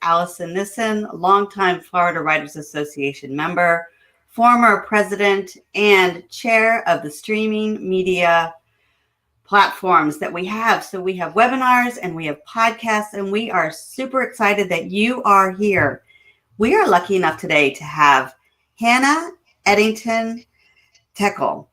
Allison Nissen, longtime Florida Writers Association member, former president, and chair of the streaming media platforms that we have. So we have webinars and we have podcasts, and we are super excited that you are here. We are lucky enough today to have Hannah Eddington Teckle.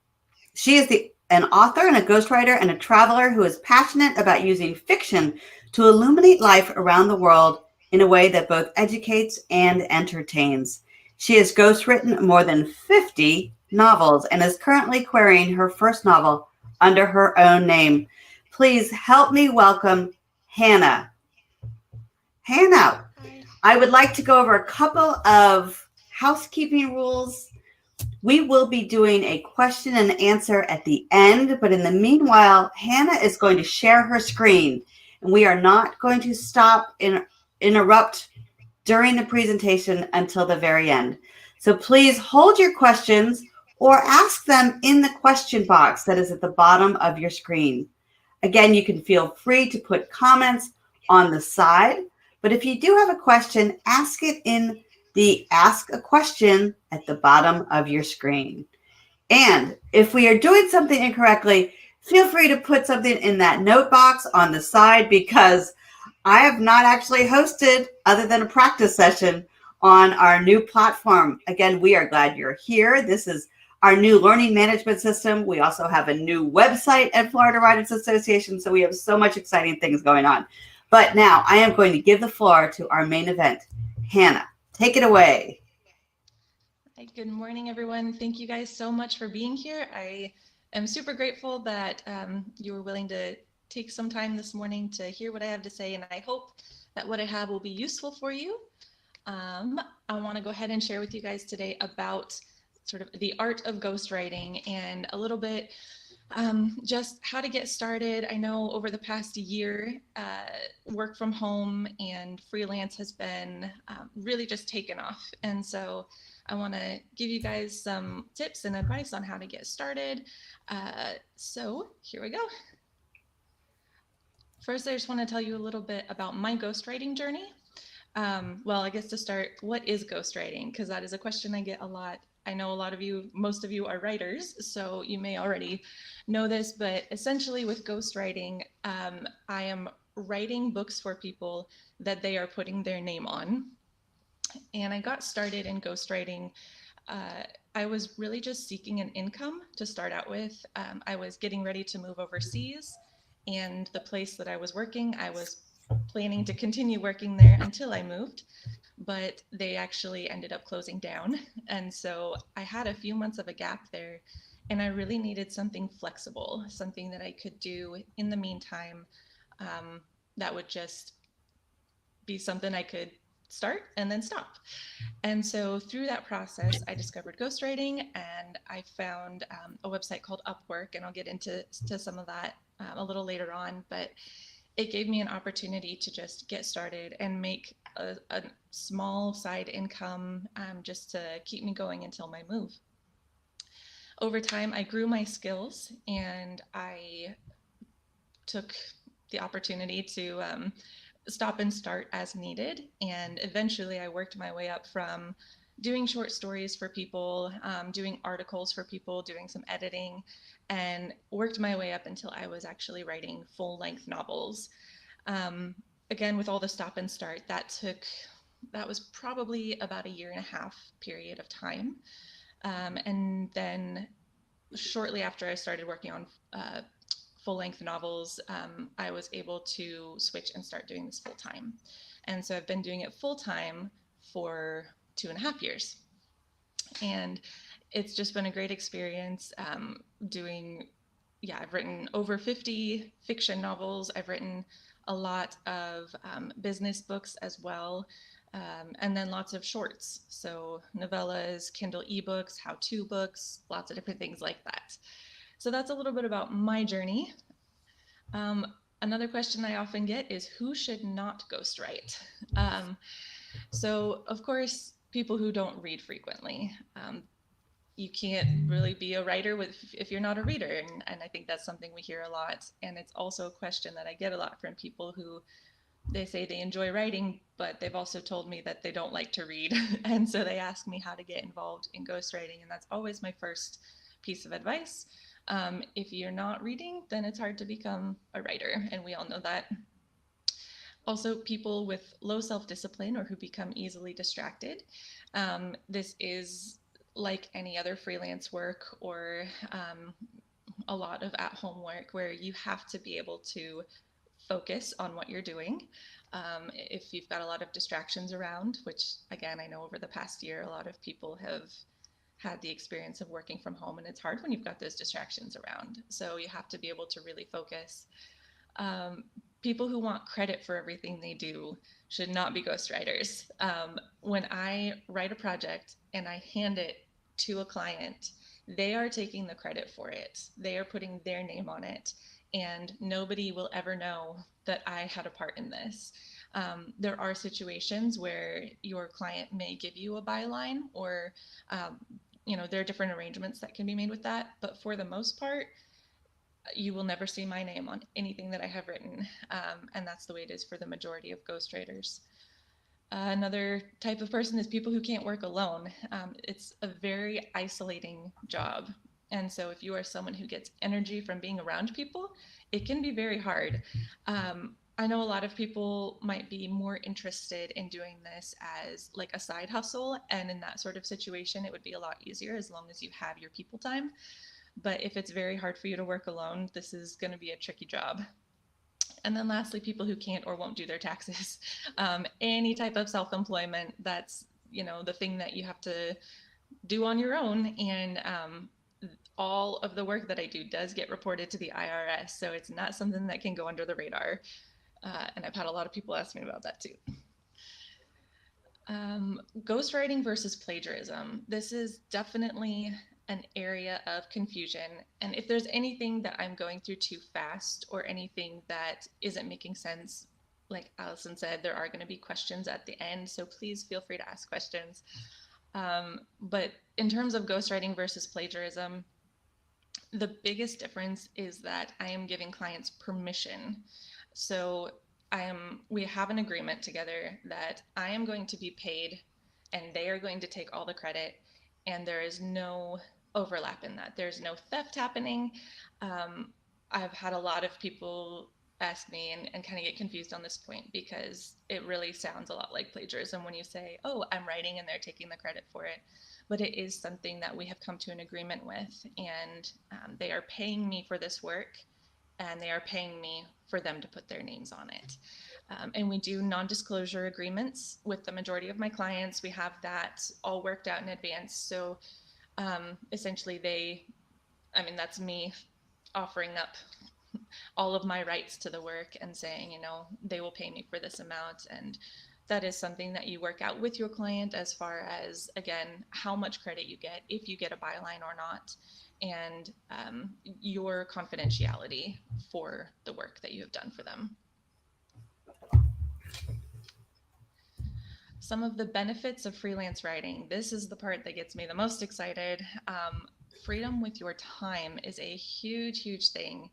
She is an author and a ghostwriter and a traveler who is passionate about using fiction to illuminate life around the world in a way that both educates and entertains. She has ghostwritten more than 50 novels and is currently querying her first novel under her own name. Please help me welcome Hannah. Hannah, Hi. I would like to go over a couple of housekeeping rules. We will be doing a question and answer at the end, but in the meanwhile, Hannah is going to share her screen, and we are not going to stop and interrupt during the presentation until the very end. So please hold your questions or ask them in the question box that is at the bottom of your screen. Again, you can feel free to put comments on the side, but if you do have a question, ask it in the Ask a Question at the bottom of your screen. And if we are doing something incorrectly, feel free to put something in that note box on the side, because I have not actually hosted other than a practice session on our new platform. Again, we are glad you're here. This is our new learning management system. We also have a new website at Florida Writers Association, so we have so much exciting things going on. But now I am going to give the floor to our main event. Hannah, take it away. Hi, good morning, everyone. Thank you guys so much for being here. I am super grateful that you were willing to take some time this morning to hear what I have to say, and I hope that what I have will be useful for you. I want to go ahead and share with you guys today about sort of the art of ghostwriting and a little bit just how to get started. I know over the past year, work from home and freelance has been really just taken off. And so I want to give you guys some tips and advice on how to get started. So here we go. First, I just want to tell you a little bit about my ghostwriting journey. Well, I guess to start, what is ghostwriting? Because that is a question I get a lot. I know a lot of you, most of you are writers, so you may already know this, but essentially with ghostwriting, I am writing books for people that they are putting their name on. And I got started in ghostwriting. I was really just seeking an income to start out with. I was getting ready to move overseas, and the place that I was working, I was planning to continue working there until I moved, but they actually ended up closing down. And so I had a few months of a gap there, and I really needed something flexible, something that I could do in the meantime, that would just be something I could start and then stop. And so through that process, I discovered ghostwriting, and I found a website called Upwork, and I'll get into some of that a little later on, but it gave me an opportunity to just get started and make a small side income, just to keep me going until my move. Over time, I grew my skills, and I took the opportunity to stop and start as needed. And eventually I worked my way up from doing short stories for people, doing articles for people, doing some editing, and worked my way up until I was actually writing full-length novels. Again, with all the stop and start, that was probably about a 1.5 year period of time. And then shortly after I started working on full-length novels, I was able to switch and start doing this full-time. And so I've been doing it full-time for 2.5 years. And it's just been a great experience I've written over 50 fiction novels. I've written a lot of business books as well, and then lots of shorts. So novellas, Kindle ebooks, how-to books, lots of different things like that. So that's a little bit about my journey. Another question I often get is, who should not ghostwrite? So of course, people who don't read frequently. You can't really be a writer if you're not a reader, and I think that's something we hear a lot. And it's also a question that I get a lot from people who they say they enjoy writing, but they've also told me that they don't like to read. And so they ask me how to get involved in ghostwriting. And that's always my first piece of advice. If you're not reading, then it's hard to become a writer. And we all know that. Also, people with low self discipline or who become easily distracted. This is like any other freelance work or a lot of at home work where you have to be able to focus on what you're doing. If you've got a lot of distractions around, which again, I know over the past year, a lot of people have had the experience of working from home, and it's hard when you've got those distractions around. So you have to be able to really focus. Um, People who want credit for everything they do should not be ghostwriters. When I write a project and I hand it to a client, they are taking the credit for it. They are putting their name on it, and nobody will ever know that I had a part in this. There are situations where your client may give you a byline, or there are different arrangements that can be made with that. But for the most part, you will never see my name on anything that I have written. And that's the way it is for the majority of ghostwriters. Another type of person is people who can't work alone. It's a very isolating job. And so if you are someone who gets energy from being around people, it can be very hard. I know a lot of people might be more interested in doing this as like a side hustle. And in that sort of situation, it would be a lot easier as long as you have your people time. But if it's very hard for you to work alone, this is going to be a tricky job. And then lastly, people who can't or won't do their taxes. Any type of self-employment, that's, the thing that you have to do on your own. And all of the work that I do does get reported to the IRS. So it's not something that can go under the radar. And I've had a lot of people ask me about that too. Ghostwriting versus plagiarism. This is definitely an area of confusion. And if there's anything that I'm going through too fast or anything that isn't making sense, like Allison said, there are going to be questions at the end. So please feel free to ask questions. But in terms of ghostwriting versus plagiarism, the biggest difference is that I am giving clients permission. So we have an agreement together that I am going to be paid and they are going to take all the credit, and there is no overlap in that. There's no theft happening. I've had a lot of people ask me and kind of get confused on this point because it really sounds a lot like plagiarism when you say, oh, I'm writing and they're taking the credit for it. But it is something that we have come to an agreement with, and they are paying me for this work, and they are paying me for them to put their names on it. And we do non-disclosure agreements with the majority of my clients. We have that all worked out in advance. So essentially that's me offering up all of my rights to the work and saying, they will pay me for this amount. And that is something that you work out with your client as far as, again, how much credit you get, if you get a byline or not, and your confidentiality for the work that you have done for them. Some of the benefits of freelance writing. This is the part that gets me the most excited. Freedom with your time is a huge, huge thing.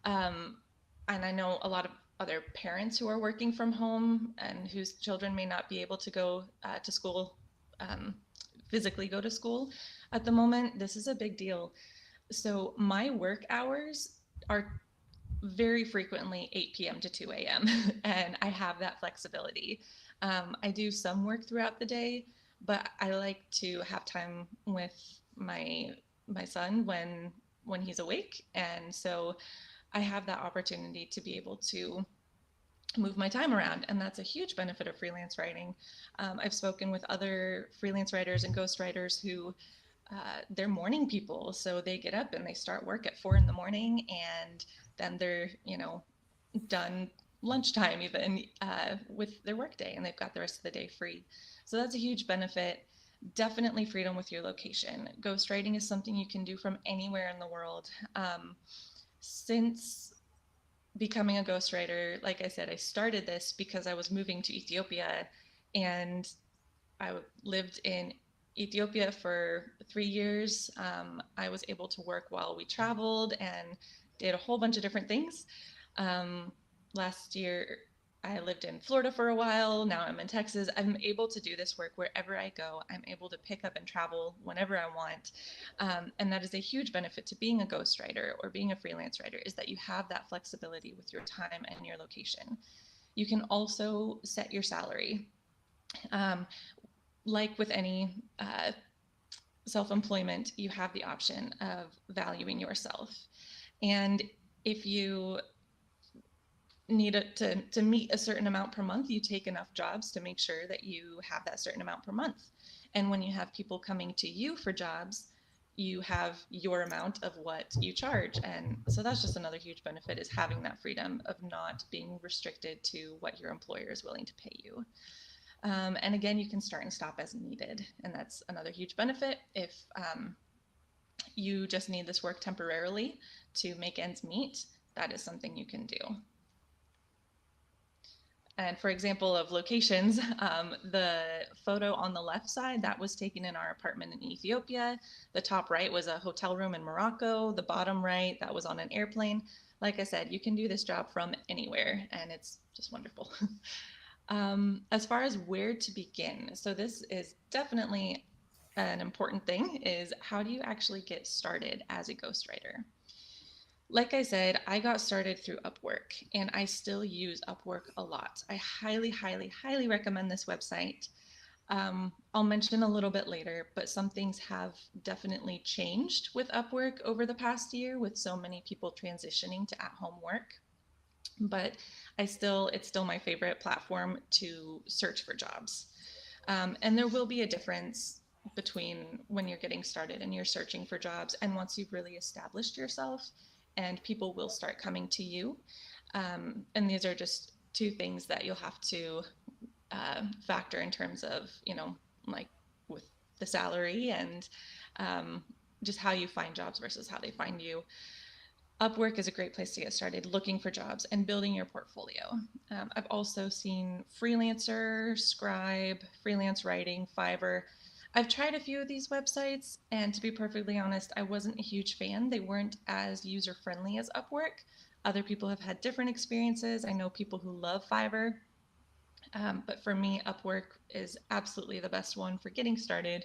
And I know a lot of other parents who are working from home and whose children may not be able to go to school, physically go to school at the moment. This is a big deal. So my work hours are very frequently 8 p.m. to 2 a.m. and I have that flexibility. I do some work throughout the day, but I like to have time with my son when he's awake, and so I have that opportunity to be able to move my time around, and that's a huge benefit of freelance writing. I've spoken with other freelance writers and ghostwriters who they're morning people, so they get up and they start work at 4 a.m, and then they're done lunchtime even with their workday, and they've got the rest of the day free. So that's a huge benefit. Definitely freedom with your location. Ghostwriting is something you can do from anywhere in the world. Since becoming a ghostwriter, like I said, I started this because I was moving to Ethiopia, and I lived in Ethiopia for 3 years. I was able to work while we traveled and did a whole bunch of different things. Last year, I lived in Florida for a while. Now I'm in Texas. I'm able to do this work wherever I go. I'm able to pick up and travel whenever I want. And that is a huge benefit to being a ghostwriter or being a freelance writer, is that you have that flexibility with your time and your location. You can also set your salary. Like with any self-employment, you have the option of valuing yourself. And if you need it to meet a certain amount per month, you take enough jobs to make sure that you have that certain amount per month. And when you have people coming to you for jobs, you have your amount of what you charge. And so that's just another huge benefit, is having that freedom of not being restricted to what your employer is willing to pay you. And again, you can start and stop as needed. And that's another huge benefit. If you just need this work temporarily to make ends meet, that is something you can do. And for example of locations, the photo on the left side, that was taken in our apartment in Ethiopia. The top right was a hotel room in Morocco. The bottom right, that was on an airplane. Like I said, you can do this job from anywhere, and it's just wonderful. As far as where to begin, so this is definitely an important thing, is how do you actually get started as a ghostwriter? Like I said, I got started through Upwork, and I still use Upwork a lot. I highly, highly, highly recommend this website. I'll mention a little bit later, but some things have definitely changed with Upwork over the past year, with so many people transitioning to at-home work. But it's still my favorite platform to search for jobs. And there will be a difference between when you're getting started and you're searching for jobs, and once you've really established yourself, and people will start coming to you. And these are just two things that you'll have to factor in terms of, like with the salary and just how you find jobs versus how they find you. Upwork is a great place to get started looking for jobs and building your portfolio. I've also seen Freelancer, Scribe, Freelance Writing, Fiverr. I've tried a few of these websites, and to be perfectly honest, I wasn't a huge fan. They weren't as user-friendly as Upwork. Other people have had different experiences. I know people who love Fiverr, but for me, Upwork is absolutely the best one for getting started,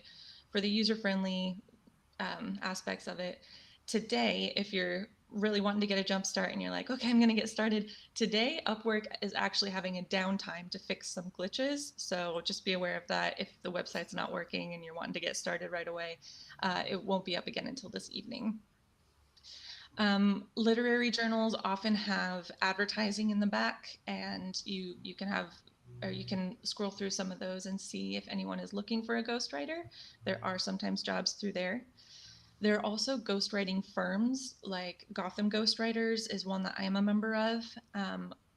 for the user-friendly aspects of it. Today, if you're really wanting to get a jump start and you're like, okay, I'm going to get started today, Upwork is actually having a downtime to fix some glitches. So just be aware of that. If the website's not working and you're wanting to get started right away, it won't be up again until this evening. Literary journals often have advertising in the back, and you can scroll through some of those and see if anyone is looking for a ghostwriter. There are sometimes jobs through there. There are also ghostwriting firms, like Gotham Ghostwriters is one that I am a member of.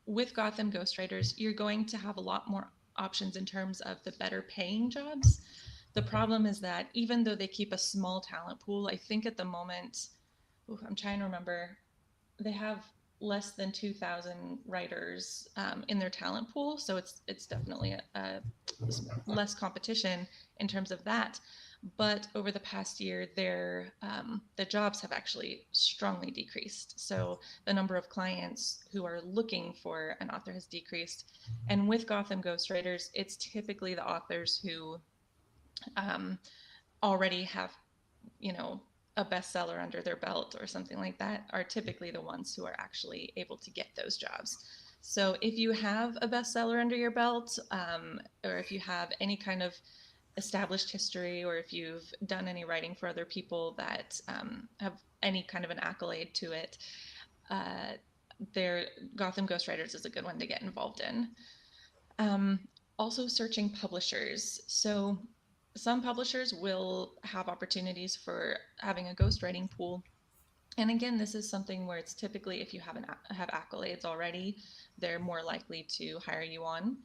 With Gotham Ghostwriters, you're going to have a lot more options in terms of the better paying jobs. The problem is that even though they keep a small talent pool, I think at the moment, I'm trying to remember, they have less than 2,000 writers in their talent pool. So it's definitely a less competition in terms of that. But over the past year, the jobs have actually strongly decreased. So the number of clients who are looking for an author has decreased. And with Gotham Ghostwriters, it's typically the authors who already have, a bestseller under their belt or something like that are typically the ones who are actually able to get those jobs. So if you have a bestseller under your belt, or if you have any kind of established history, or if you've done any writing for other people that have any kind of an accolade to it, Gotham Ghostwriters is a good one to get involved in. Also searching publishers. So some publishers will have opportunities for having a ghostwriting pool. And again, this is something where it's typically, if you have accolades already, they're more likely to hire you on.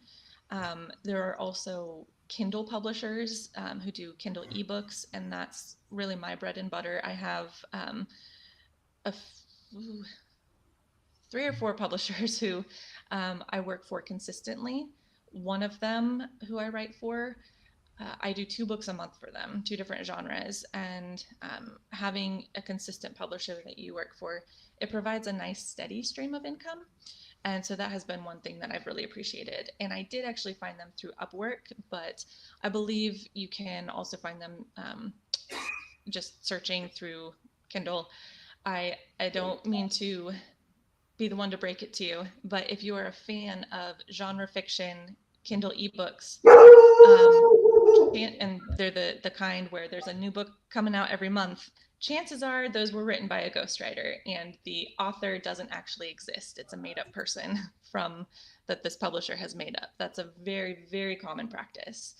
There are also Kindle publishers who do Kindle ebooks, and that's really my bread and butter. I have 3 or 4 publishers who I work for consistently. One of them who I write for, I do 2 books a month for them, 2 different genres, and having a consistent publisher that you work for, it provides a nice steady stream of income. And so that has been one thing that I've really appreciated. And I did actually find them through Upwork, but I believe you can also find them just searching through Kindle. I don't mean to be the one to break it to you, but if you are a fan of genre fiction, Kindle ebooks, and they're the kind where there's a new book coming out every month, chances are those were written by a ghostwriter and the author doesn't actually exist. It's a made-up person from that this publisher has made up. That's a very, very common practice.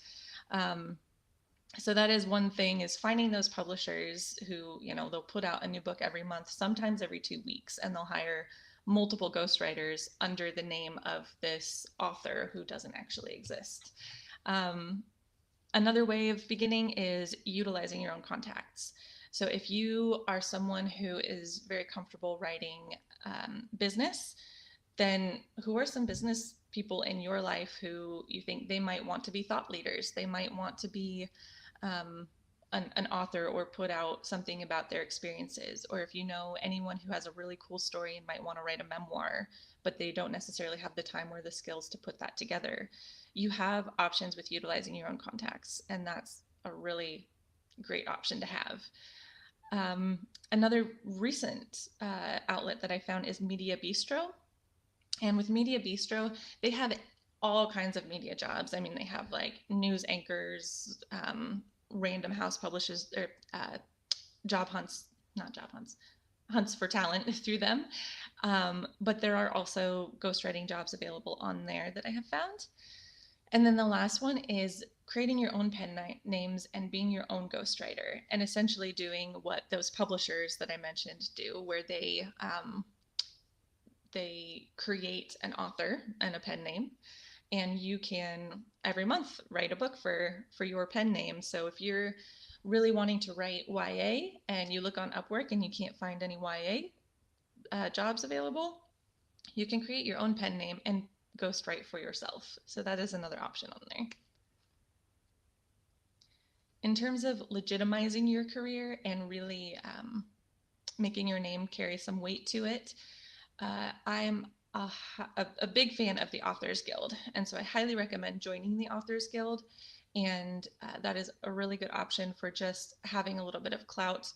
So that is one thing, is finding those publishers who, they'll put out a new book every month, sometimes every 2 weeks, and they'll hire multiple ghostwriters under the name of this author who doesn't actually exist. Another way of beginning is utilizing your own contacts. So if you are someone who is very comfortable writing business, then who are some business people in your life who you think they might want to be thought leaders? They might want to be an author or put out something about their experiences. Or if you know anyone who has a really cool story and might want to write a memoir, but they don't necessarily have the time or the skills to put that together, you have options with utilizing your own contacts, and that's a really great option to have. Another recent outlet that I found is Media Bistro. And with Media Bistro, they have all kinds of media jobs. I mean, they have like news anchors, random house publishers, or job hunts, not job hunts, hunts for talent through them. But there are also ghostwriting jobs available on there that I have found. And then the last one is creating your own pen names and being your own ghostwriter, and essentially doing what those publishers that I mentioned do, where they create an author and a pen name, and you can every month write a book for your pen name. So if you're really wanting to write YA and you look on Upwork and you can't find any YA jobs available, you can create your own pen name and ghostwrite for yourself. So that is another option on there. In terms of legitimizing your career and really making your name carry some weight to it, I'm a big fan of the Authors Guild, and so I highly recommend joining the Authors Guild, and that is a really good option for just having a little bit of clout.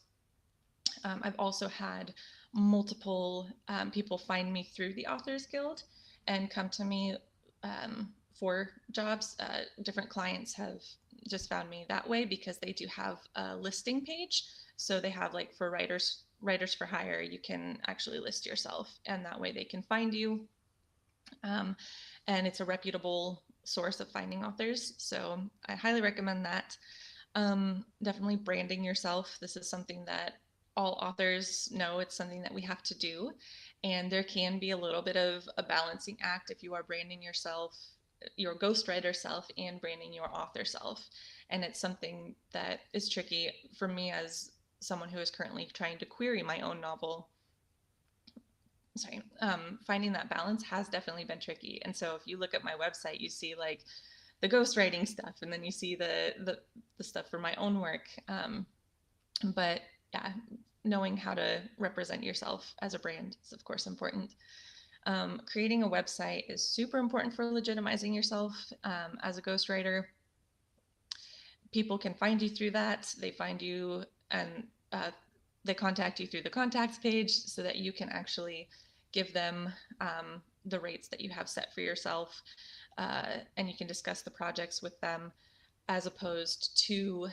I've also had multiple people find me through the Authors Guild and come to me for jobs. Different clients have just found me that way because they do have a listing page. So they have, like, for writers for hire, you can actually list yourself, and that way they can find you. And it's a reputable source of finding authors. So I highly recommend that. Definitely branding yourself. This is something that all authors know. It's something that we have to do. And there can be a little bit of a balancing act if you are branding yourself, your ghostwriter self, and branding your author self. And it's something that is tricky for me as someone who is currently trying to query my own novel. Finding that balance has definitely been tricky. And so if you look at my website, you see like the ghostwriting stuff, and then you see the stuff for my own work. But yeah, knowing how to represent yourself as a brand is of course important. Creating a website is super important for legitimizing yourself as a ghostwriter. People can find you through that. They find you and they contact you through the contacts page so that you can actually give them the rates that you have set for yourself, and you can discuss the projects with them, as opposed to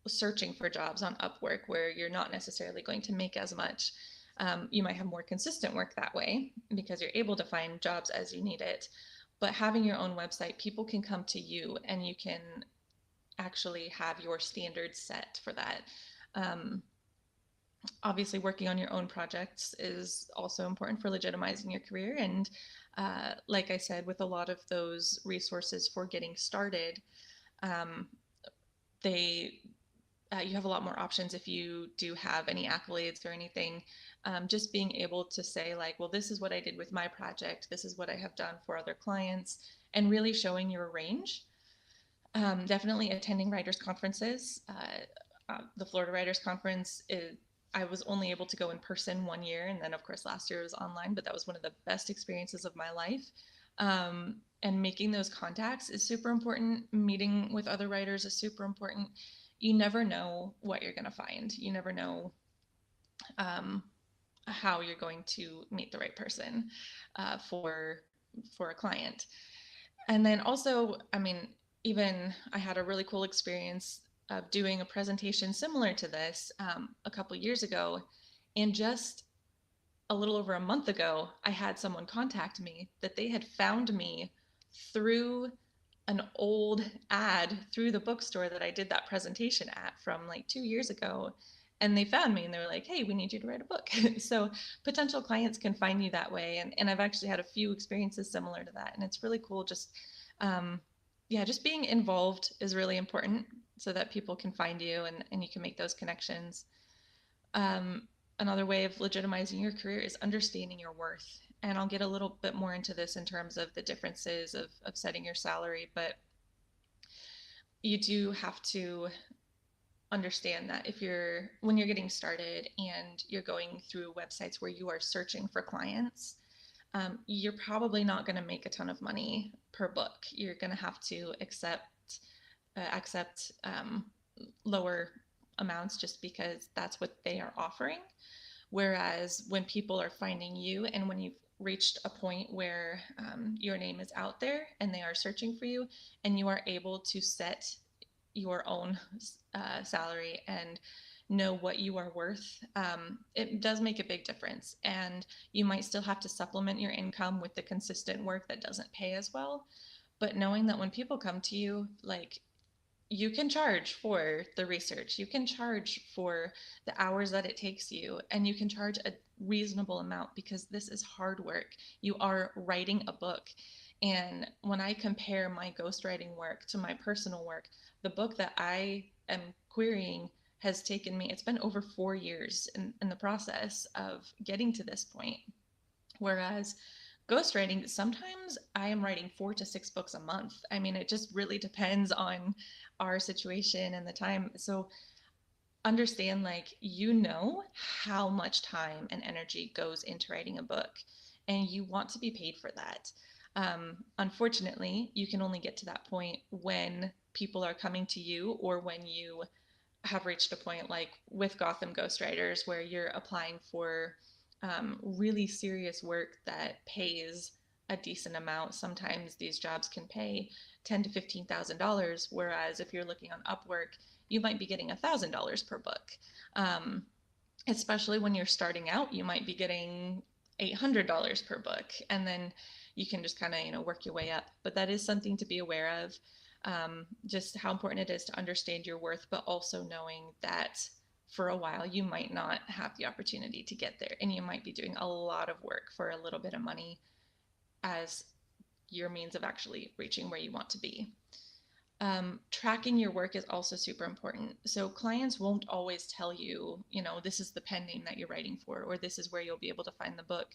searching for jobs on Upwork, where you're not necessarily going to make as much. You might have more consistent work that way because you're able to find jobs as you need it. But having your own website, people can come to you and you can actually have your standards set for that. Obviously, working on your own projects is also important for legitimizing your career. And like I said, with a lot of those resources for getting started, you have a lot more options if you do have any accolades or anything. Just being able to say, like, well, this is what I did with my project, this is what I have done for other clients, and really showing your range. Definitely attending writers' conferences. The Florida Writers Conference I was only able to go in person 1 year, and then of course last year was online, but that was one of the best experiences of my life. And making those contacts is super important. Meeting with other writers is super important. You never know what you're going to find. You never know um, how you're going to meet the right person for a client. And then also, I mean, even I had a really cool experience of doing a presentation similar to this a couple years ago, and just a little over a month ago, I had someone contact me that they had found me through an old ad through the bookstore that I did that presentation at from like 2 years ago. And they found me and they were like, hey, we need you to write a book. So potential clients can find you that way. And I've actually had a few experiences similar to that. And it's really cool. Just, yeah, just being involved is really important so that people can find you and you can make those connections. Um, Another way of legitimizing your career is understanding your worth. And I'll get a little bit more into this in terms of the differences of setting your salary, but you do have to understand that if you're when you're getting started and you're going through websites where you are searching for clients, you're probably not going to make a ton of money per book. You're going to have to accept lower amounts just because that's what they are offering. Whereas when people are finding you and when you've reached a point where your name is out there and they are searching for you and you are able to set your own salary and know what you are worth, it does make a big difference. And you might still have to supplement your income with the consistent work that doesn't pay as well. But knowing that when people come to you, like, you can charge for the research, you can charge for the hours that it takes you, and you can charge a reasonable amount because this is hard work. You are writing a book. And when I compare my ghostwriting work to my personal work, the book that I am querying has taken me, it's been over 4 years in the process of getting to this point. Whereas ghostwriting, sometimes I am writing 4 to 6 books a month. I mean, it just really depends on our situation and the time. So understand, like, you know how much time and energy goes into writing a book, and you want to be paid for that. Unfortunately, you can only get to that point when people are coming to you or when you have reached a point like with Gotham ghostwriters where you're applying for really serious work that pays a decent amount. Sometimes these jobs can pay $10,000 to $15,000, whereas if you're looking on Upwork, you might be getting $1,000 per book. Um, Especially when you're starting out, you might be getting $800 per book, and then you can just kind of work your way up. But that is something to be aware of, just how important it is to understand your worth, but also knowing that for a while you might not have the opportunity to get there, and you might be doing a lot of work for a little bit of money as your means of actually reaching where you want to be. Tracking your work is also super important. So clients won't always tell you, this is the pen name that you're writing for, or this is where you'll be able to find the book.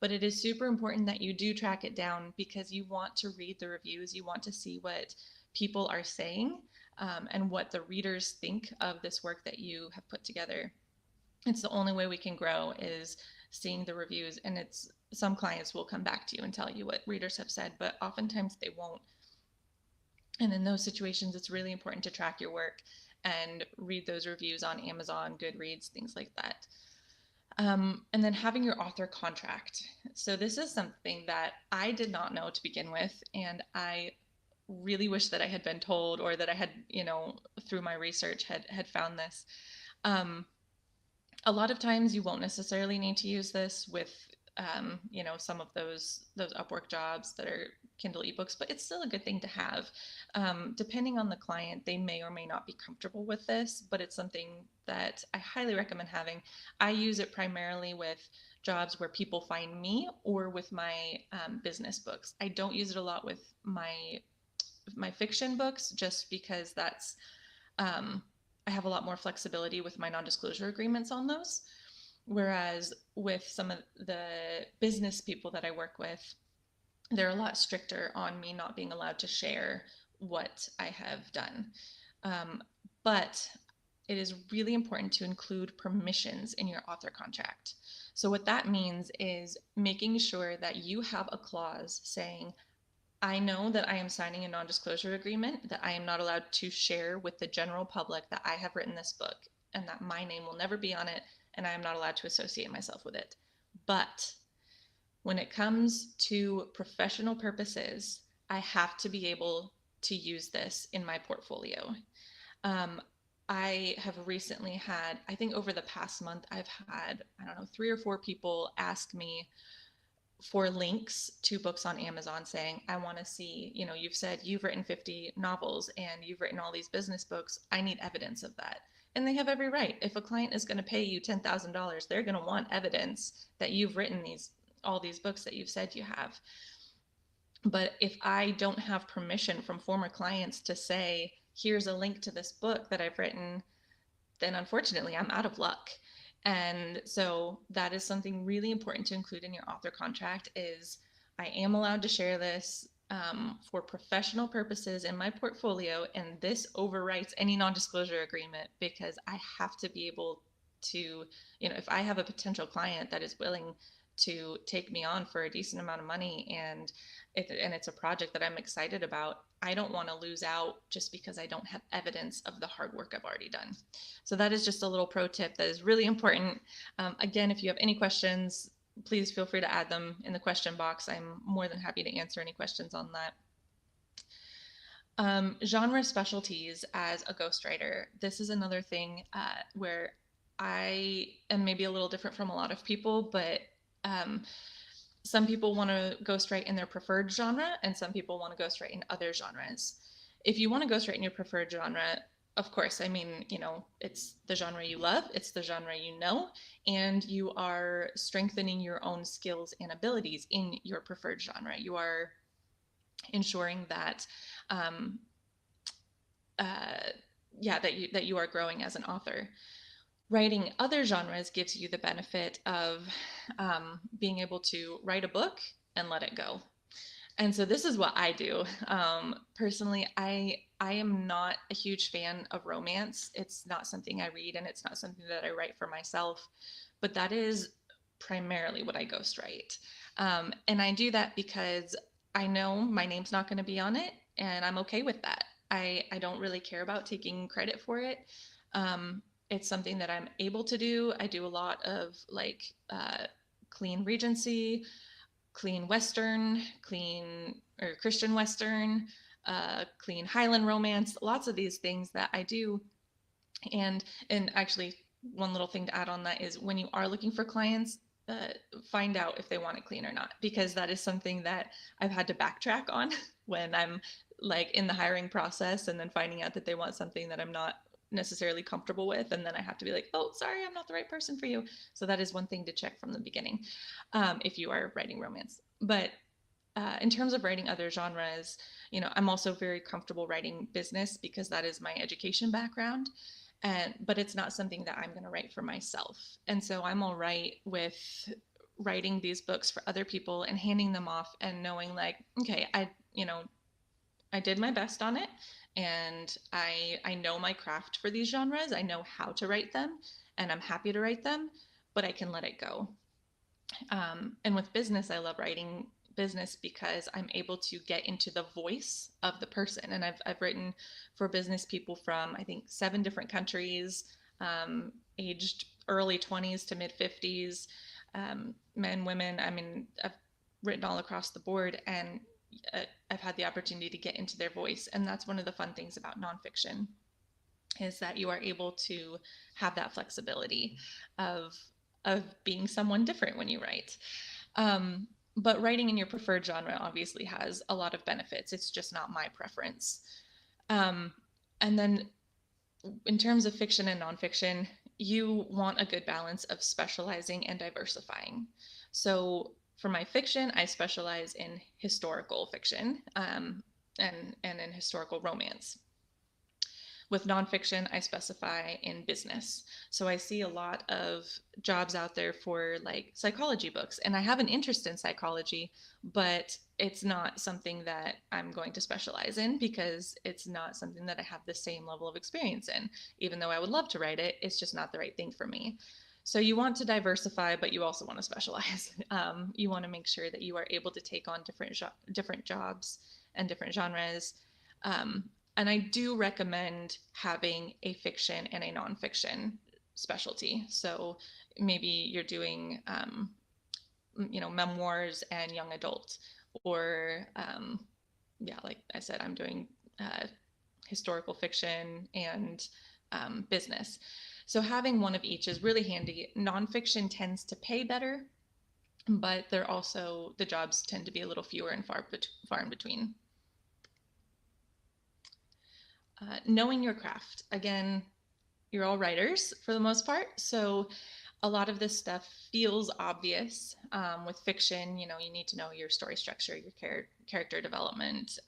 But it is super important that you do track it down because you want to read the reviews. You want to see what people are saying, and what the readers think of this work that you have put together. It's the only way we can grow is seeing the reviews. And some clients will come back to you and tell you what readers have said, but oftentimes they won't. And in those situations, it's really important to track your work and read those reviews on Amazon, Goodreads, things like that. And then having your author contract. So this is something that I did not know to begin with, and I really wish that I had been told, or that I had, through my research had found this. Um, a lot of times you won't necessarily need to use this with some of those Upwork jobs that are Kindle ebooks, but it's still a good thing to have. Depending on the client, they may or may not be comfortable with this, but it's something that I highly recommend having. I use it primarily with jobs where people find me or with my business books. I don't use it a lot with my fiction books just because that's I have a lot more flexibility with my non-disclosure agreements on those. Whereas with some of the business people that I work with, they're a lot stricter on me not being allowed to share what I have done. But it is really important to include permissions in your author contract. So what that means is making sure that you have a clause saying, I know that I am signing a non-disclosure agreement, that I am not allowed to share with the general public that I have written this book and that my name will never be on it and I am not allowed to associate myself with it. But when it comes to professional purposes, I have to be able to use this in my portfolio. Um, I have recently had, I think over the past month, I've had, I don't know, 3 or 4 people ask me for links to books on Amazon saying, I want to see, you've said you've written 50 novels and you've written all these business books. I need evidence of that. And they have every right. If a client is going to pay you $10,000, they're going to want evidence that you've written all these books that you've said you have. But if I don't have permission from former clients to say, here's a link to this book that I've written, then unfortunately I'm out of luck. And so that is something really important to include in your author contract is I am allowed to share this for professional purposes in my portfolio, and this overwrites any non-disclosure agreement because I have to be able to, if I have a potential client that is willing to take me on for a decent amount of money and it's a project that I'm excited about, I don't want to lose out just because I don't have evidence of the hard work I've already done. So that is just a little pro tip that is really important. Again, if you have any questions, please feel free to add them in the question box. I'm more than happy to answer any questions on that. Genre specialties as a ghostwriter. This is another thing where I am maybe a little different from a lot of people, but some people want to ghostwrite in their preferred genre, and some people want to ghostwrite in other genres. If you want to ghostwrite in your preferred genre, of course, I mean, it's the genre you love, it's the genre you know, and you are strengthening your own skills and abilities in your preferred genre. You are ensuring that, that you are growing as an author. Writing other genres gives you the benefit of being able to write a book and let it go. And so this is what I do. Personally, I am not a huge fan of romance. It's not something I read and it's not something that I write for myself, but that is primarily what I ghostwrite. And I do that because I know my name's not going to be on it and I'm okay with that. I don't really care about taking credit for it. It's something that I'm able to do. I do a lot of clean Regency, clean Western, clean or Christian Western, clean Highland romance, lots of these things that I do. And actually, one little thing to add on that is when you are looking for clients, find out if they want it clean or not, because that is something that I've had to backtrack on when I'm in the hiring process and then finding out that they want something that I'm not necessarily comfortable with, and then I have to be like, oh, sorry, I'm not the right person for you. So that is one thing to check from the beginning if you are writing romance. But in terms of writing other genres, I'm also very comfortable writing business because that is my education background. But it's not something that I'm going to write for myself. And so I'm all right with writing these books for other people and handing them off and knowing okay, I did my best on it and I know my craft for these genres. I know how to write them and I'm happy to write them, but I can let it go. And with business, I love writing business because I'm able to get into the voice of the person. And I've written for business people from, I think, 7 different countries, aged early 20s to mid 50s, men, women. I mean, I've written all across the board and I've had the opportunity to get into their voice. And that's one of the fun things about nonfiction is that you are able to have that flexibility of being someone different when you write. But writing in your preferred genre obviously has a lot of benefits. It's just not my preference. And then in terms of fiction and nonfiction, you want a good balance of specializing and diversifying. So for my fiction, I specialize in historical fiction and in historical romance. With nonfiction, I specify in business. So I see a lot of jobs out there for like psychology books, and I have an interest in psychology, but it's not something that I'm going to specialize in because it's not something that I have the same level of experience in. Even though I would love to write it, it's just not the right thing for me. So you want to diversify, but you also want to specialize. You want to make sure that you are able to take on different jobs and different genres. Um, and I do recommend having a fiction and a nonfiction specialty. So maybe you're doing, memoirs and young adult, or yeah, like I said, I'm doing historical fiction and business. So having one of each is really handy. Nonfiction tends to pay better, but they're also the jobs tend to be a little fewer and far in between. Knowing your craft. Again, you're all writers for the most part, so a lot of this stuff feels obvious. With fiction, you need to know your story structure, your character development,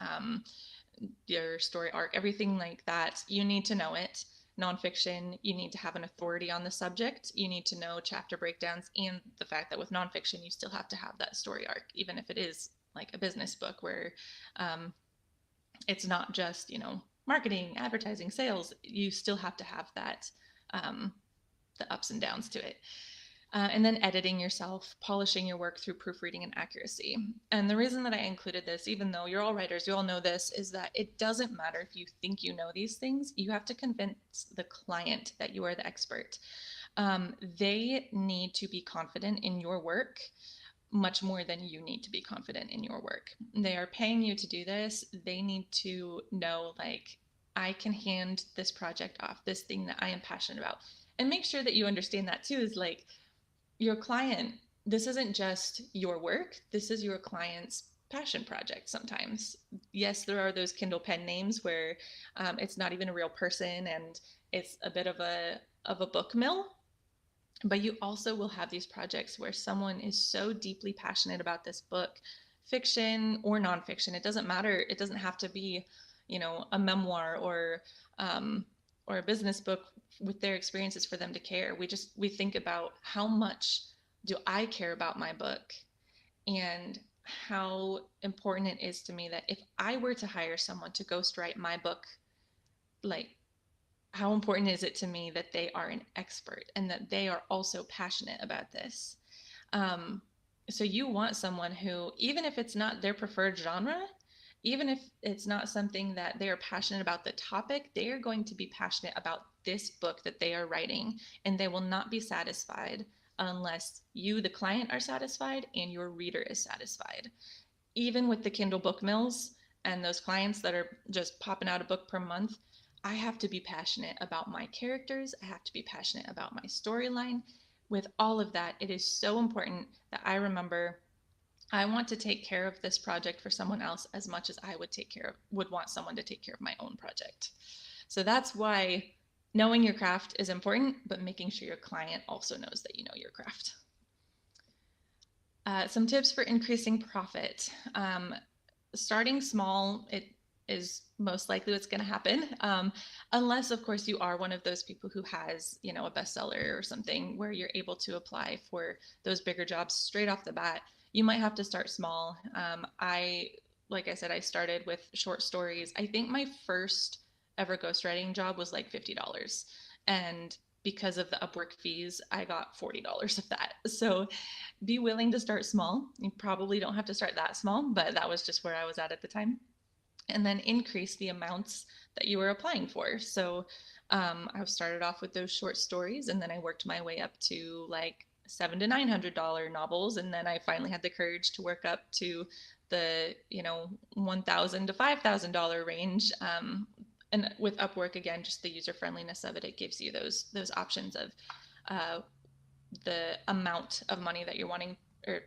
your story arc, everything like that. You need to know it. Nonfiction, you need to have an authority on the subject. You need to know chapter breakdowns, and the fact that with nonfiction, you still have to have that story arc, even if it is like a business book where it's not just, marketing, advertising, sales. You still have to have that, the ups and downs to it. And then editing yourself, polishing your work through proofreading and accuracy. And the reason that I included this, even though you're all writers, you all know this, is that it doesn't matter if you think you know these things. You have to convince the client that you are the expert. They need to be confident in your work much more than you need to be confident in your work. They are paying you to do this. They need to know, like, I can hand this project off, this thing that I am passionate about. And make sure that you understand that too, is like, your client, this isn't just your work, this is your client's passion project sometimes. Yes, there are those Kindle pen names where it's not even a real person and it's a bit of a book mill. But you also will have these projects where someone is so deeply passionate about this book, fiction or nonfiction. It doesn't matter. It doesn't have to be, a memoir or a business book with their experiences for them to care. We think about how much do I care about my book, and how important it is to me that if I were to hire someone to ghostwrite my book, like, how important is it to me that they are an expert and that they are also passionate about this? Um, so you want someone who, even if it's not their preferred genre, even if it's not something that they are passionate about the topic, they are going to be passionate about this book that they are writing, and they will not be satisfied unless you, the client, are satisfied and your reader is satisfied. Even with the Kindle book mills and those clients that are just popping out a book per month, I have to be passionate about my characters. I have to be passionate about my storyline. With all of that, it is so important that I remember I want to take care of this project for someone else as much as I would want someone to take care of my own project. So that's why knowing your craft is important, but making sure your client also knows that you know your craft. Some tips for increasing profit. Starting small, it is most likely what's going to happen, unless, of course, you are one of those people who has, a bestseller or something where you're able to apply for those bigger jobs straight off the bat. You might have to start small. Like I said, I started with short stories. I think my first ever ghostwriting job was like $50, and because of the Upwork fees, I got $40 of that. So be willing to start small. You probably don't have to start that small, but that was just where I was at the time. And then increase the amounts that you were applying for. So I started off with those short stories, and then I worked my way up to like $700 to $900 novels, and then I finally had the courage to work up to the $1,000 to $5,000 range. And with Upwork, again, just the user friendliness of it, it gives you those options of the amount of money that you're wanting, or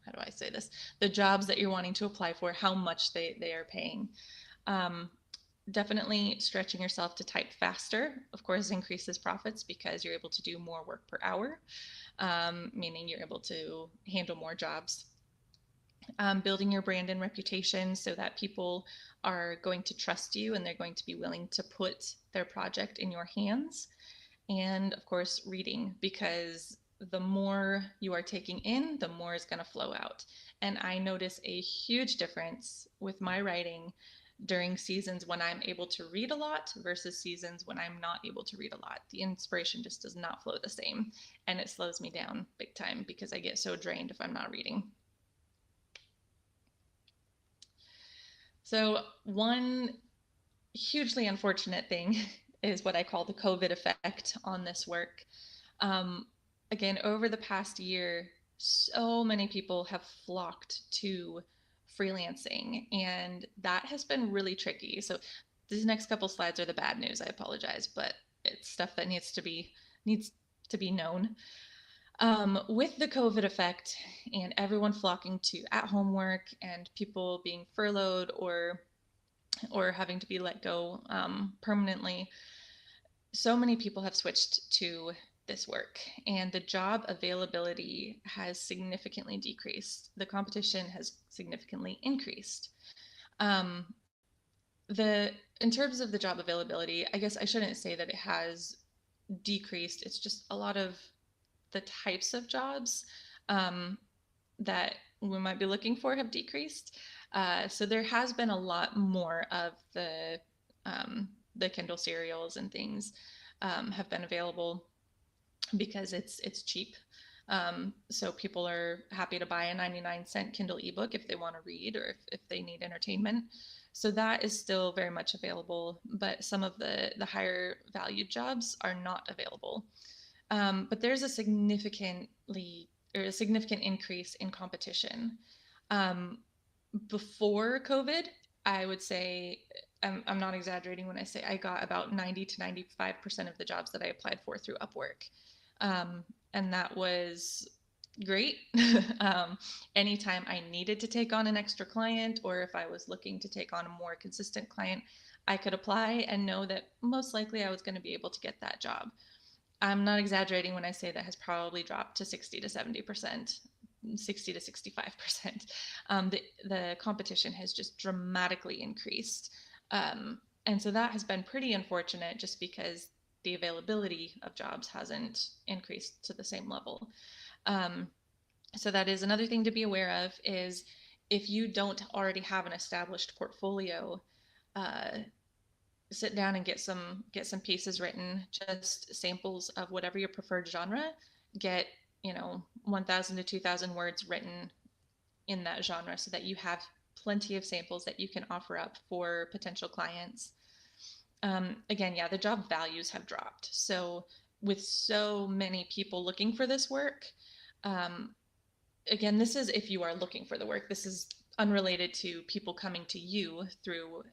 how do I say this? The jobs that you're wanting to apply for, how much they are paying. Definitely stretching yourself to type faster, of course, increases profits because you're able to do more work per hour, meaning you're able to handle more jobs. building your brand and reputation so that people are going to trust you and they're going to be willing to put their project in your hands. And of course, reading, because the more you are taking in, the more is going to flow out. And I notice a huge difference with my writing during seasons when I'm able to read a lot versus seasons when I'm not able to read a lot. The inspiration just does not flow the same, and it slows me down big time because I get so drained if I'm not reading. So, one hugely unfortunate thing is what I call the COVID effect on this work. Um, Again, over the past year, so many people have flocked to freelancing, and that has been really tricky. So these next couple slides are the bad news. I apologize, but it's stuff that needs to be known. With the COVID effect and everyone flocking to at-home work and people being furloughed or having to be let go permanently, so many people have switched to this work, and the job availability has significantly decreased. The competition has significantly increased. Um, the in terms of the job availability, I guess I shouldn't say that it has decreased. It's just a lot of the types of jobs um, that we might be looking for have decreased. So there has been a lot more of the Kindle serials and things have been available because it's cheap. So people are happy to buy a 99-cent Kindle ebook if they want to read or if they need entertainment. So that is still very much available, but some of the higher valued jobs are not available. But there's a significant increase in competition. Um, Before COVID, I would say I'm not exaggerating when I say I got about 90 to 95% of the jobs that I applied for through Upwork. Um, and that was great. Anytime I needed to take on an extra client, or if I was looking to take on a more consistent client, I could apply and know that most likely I was going to be able to get that job. I'm not exaggerating when I say that has probably dropped to 60 to 70%, 60 to 65%. The competition has just dramatically increased. And so that has been pretty unfortunate just because the availability of jobs hasn't increased to the same level. Um, so that is another thing to be aware of is if you don't already have an established portfolio, uh, sit down and get some pieces written, just samples of whatever your preferred genre. Get 1,000 to 2,000 words written in that genre so that you have plenty of samples that you can offer up for potential clients. Again, yeah, the job values have dropped. So with so many people looking for this work, um, again, this is if you are looking for the work. This is unrelated to people coming to you through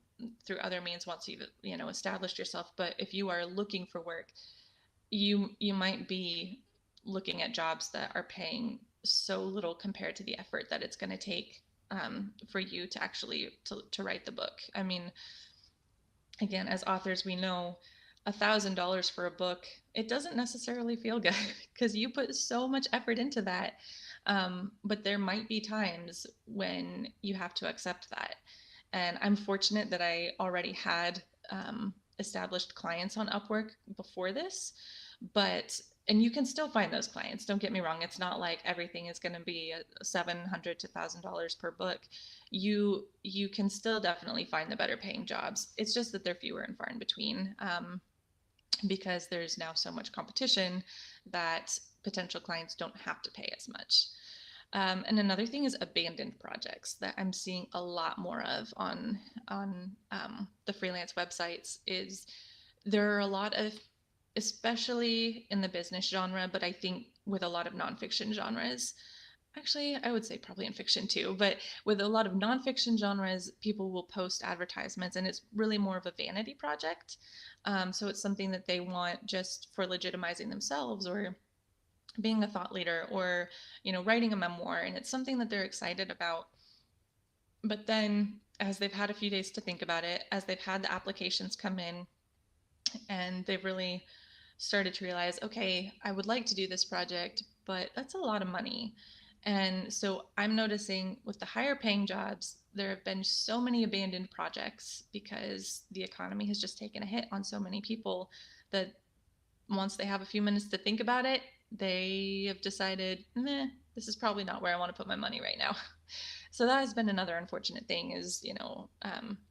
other means once you've established yourself. But if you are looking for work, you might be looking at jobs that are paying so little compared to the effort that it's going to take for you to actually to write the book. I mean, again, as authors, we know $1,000 for a book, it doesn't necessarily feel good because you put so much effort into that. But there might be times when you have to accept that. And I'm fortunate that I already had established clients on Upwork before this, and you can still find those clients. Don't get me wrong. It's not like everything is going to be $700 to $1,000 per book. You can still definitely find the better paying jobs. It's just that they're fewer and far in between because there's now so much competition that potential clients don't have to pay as much. And another thing is abandoned projects that I'm seeing a lot more of on the freelance websites. Is there are a lot of, especially in the business genre, but I think with a lot of nonfiction genres. Actually, I would say probably in fiction too, but with a lot of nonfiction genres, people will post advertisements, and it's really more of a vanity project. So it's something that they want just for legitimizing themselves or being a thought leader or writing a memoir, and it's something that they're excited about. But then as they've had a few days to think about it, as they've had the applications come in, and they've really started to realize, okay, I would like to do this project, but that's a lot of money. And so I'm noticing with the higher paying jobs, there have been so many abandoned projects because the economy has just taken a hit on so many people that once they have a few minutes to think about it, they have decided, this is probably not where I want to put my money right now. So that has been another unfortunate thing is,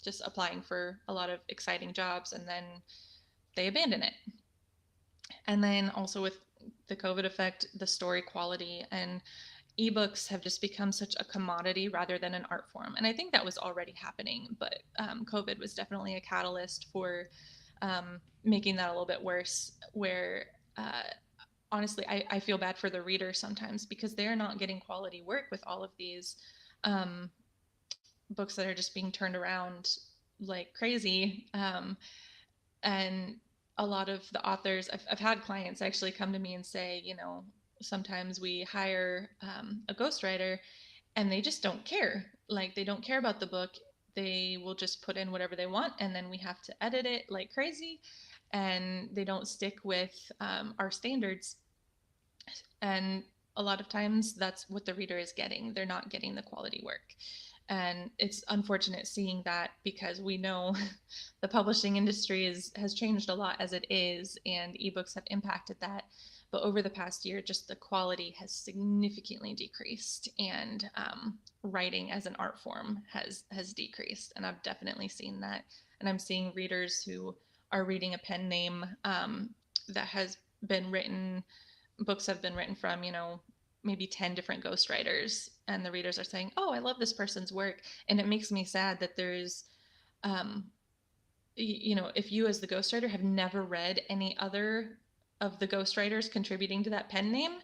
just applying for a lot of exciting jobs and then they abandon it. And then also with the COVID effect, the story quality and ebooks have just become such a commodity rather than an art form. And I think that was already happening, but COVID was definitely a catalyst for making that a little bit worse, where honestly, I feel bad for the reader sometimes because they're not getting quality work with all of these um, books that are just being turned around like crazy. And a lot of the authors, I've had clients actually come to me and say, sometimes we hire a ghostwriter and they just don't care. Like they don't care about the book. They will just put in whatever they want and then we have to edit it like crazy. And they don't stick with our standards. And a lot of times that's what the reader is getting. They're not getting the quality work. And it's unfortunate seeing that because we know the publishing industry has changed a lot as it is, and ebooks have impacted that. But over the past year, just the quality has significantly decreased, and writing as an art form has decreased. And I've definitely seen that. And I'm seeing readers who are reading a pen name that has been written, books have been written from, maybe 10 different ghostwriters, and the readers are saying, oh, I love this person's work. And it makes me sad that there's um, if you as the ghostwriter have never read any other of the ghostwriters contributing to that pen name,